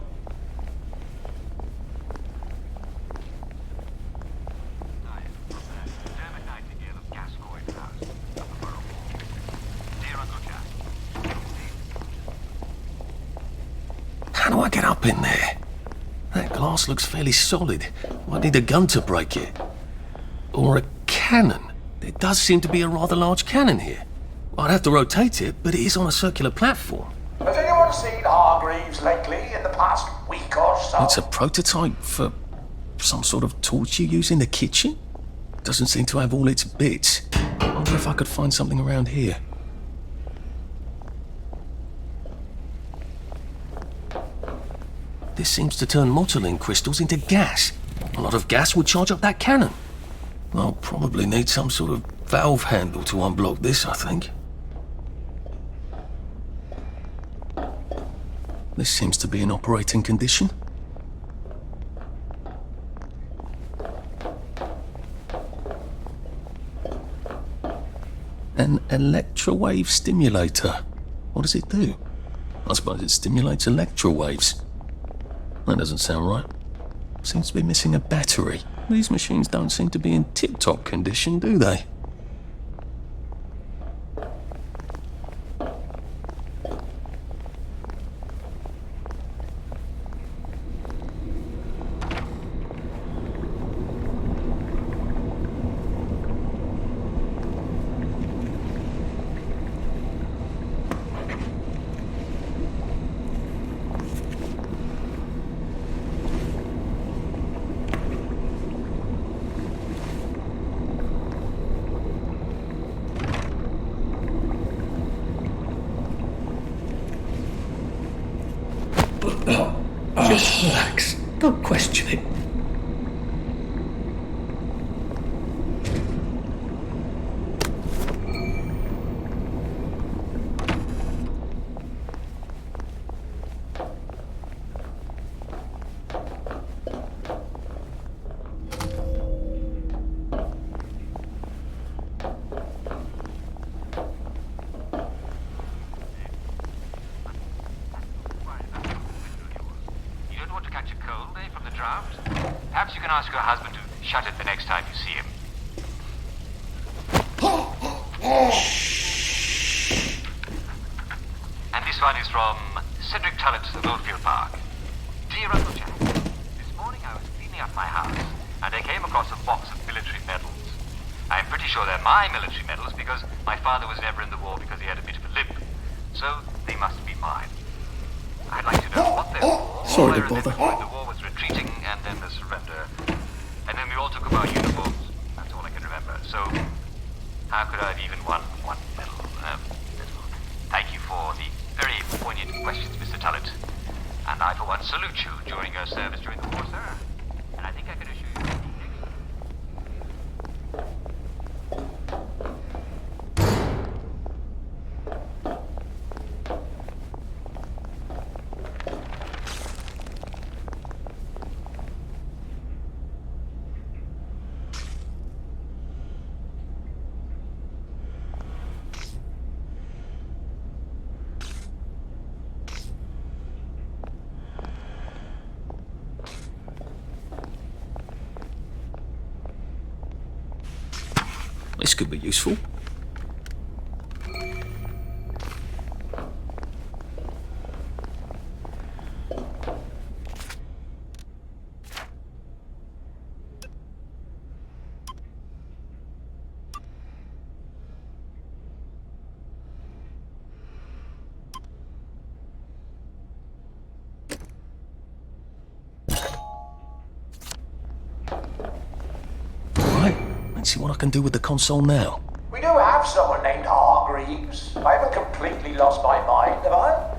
How do I get up in there? That glass looks fairly solid. Might need a gun to break it. Or a cannon. There does seem to be a rather large cannon here. I'd have to rotate it, but it is on a circular platform. Has anyone seen Hargreaves lately in the past week or so? It's a prototype for some sort of torch you use in the kitchen? Doesn't seem to have all its bits. I wonder if I could find something around here. This seems to turn motoline crystals into gas. A lot of gas would charge up that cannon. I'll probably need some sort of valve handle to unblock this, I think. This seems to be in operating condition. An electrowave stimulator. What does it do? I suppose it stimulates electrowaves. That doesn't sound right. Seems to be missing a battery. These machines don't seem to be in tip-top condition, do they? Just relax. Don't question it. Perhaps you can ask your husband to shut it the next time you see him. And this one is from Cedric Tullett of Oldfield Park. Dear Uncle Jack, this morning I was cleaning up my house and I came across a box of military medals. I'm pretty sure they're my military medals because my father was never in the war because he had a bit of a limp. So they must be mine. I'd like to know what they were. Sorry to bother. When the war was retreating and then the surrender. And then we all took up our uniforms. That's all I can remember. So, how could I have even won one medal? Thank you for the very poignant questions, Mr. Tullett. And I, for one, salute you during your service during the war, sir. And I think I can assure you... This could be useful. See what I can do with the console now. We do have someone named Hargreaves. I haven't completely lost my mind, have I?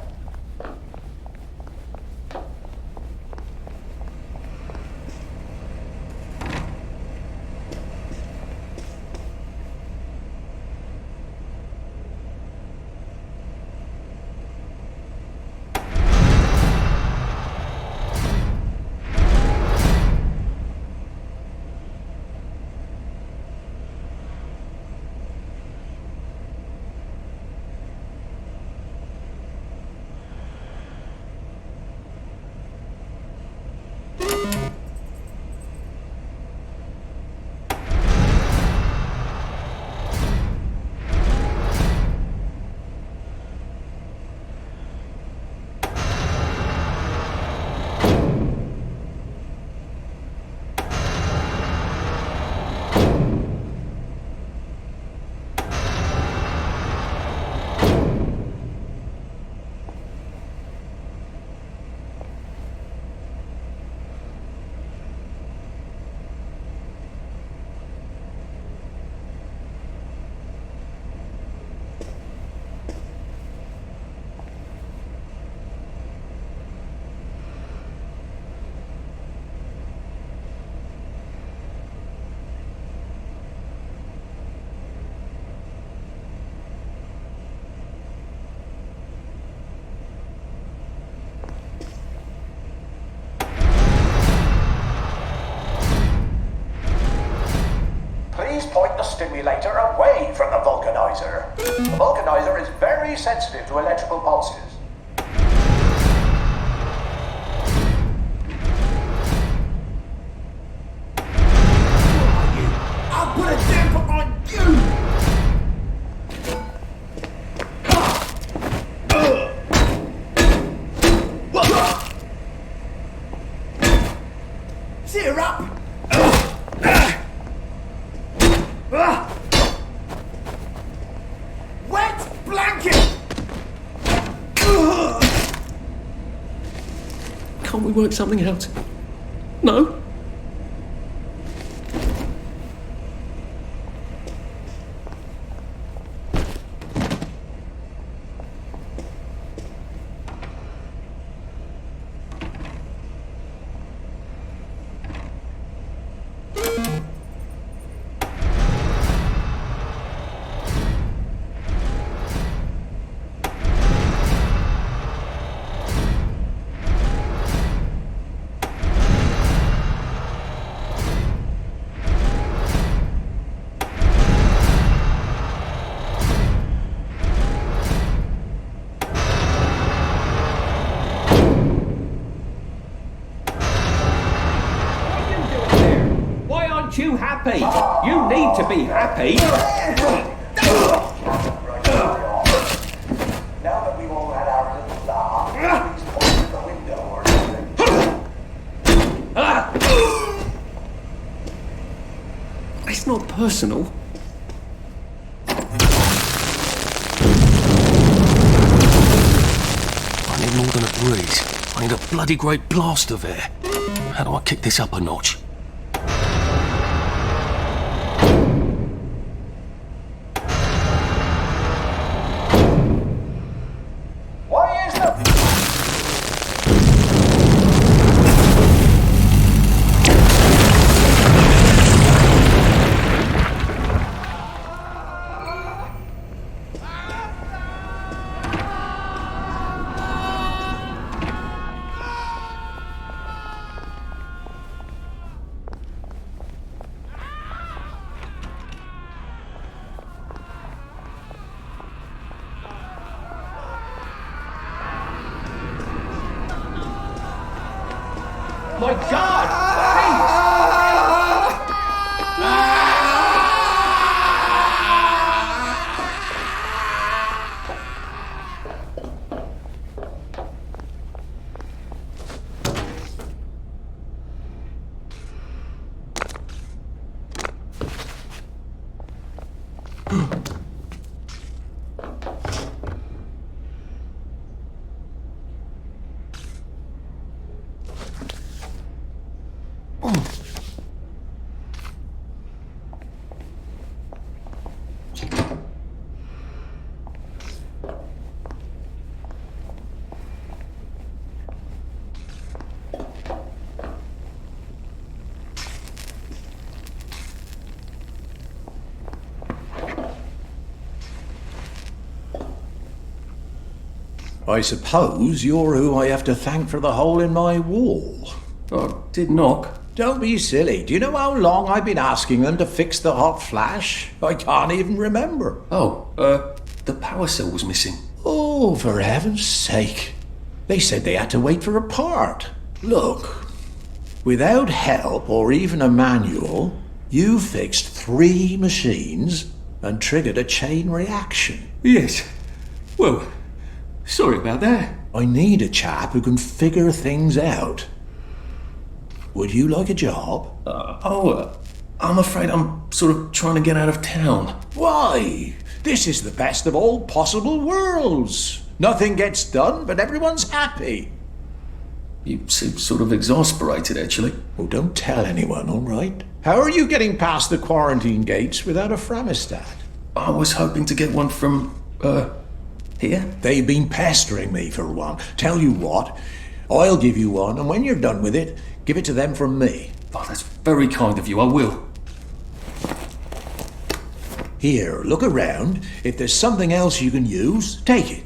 stimulator away from the vulcanizer. The vulcanizer is very sensitive to electrical pulses. I'll put a damper on you! Cheer up! Wet blanket! Can't we work something out? No? You happy? You need to be happy. Now that we've all had our little laugh, please point to the window or something. It's not personal. I need more than a breeze. I need a bloody great blast of air. How do I kick this up a notch? My God! I suppose you're who I have to thank for the hole in my wall. I did knock. Don't be silly. Do you know how long I've been asking them to fix the hot flash? I can't even remember. Oh, the power cell was missing. Oh, for heaven's sake. They said they had to wait for a part. Look, without help or even a manual, you fixed 3 machines and triggered a chain reaction. Yes. Well, sorry about that. I need a chap who can figure things out. Would you like a job? I'm afraid I'm sort of trying to get out of town. Why? This is the best of all possible worlds. Nothing gets done, but everyone's happy. You seem sort of exasperated, actually. Well, don't tell anyone, all right? How are you getting past the quarantine gates without a Framistat? I was hoping to get one from, here? They've been pestering me for one. Tell you what, I'll give you one, and when you're done with it, give it to them from me. Oh, that's very kind of you, I will. Here, look around. If there's something else you can use, take it.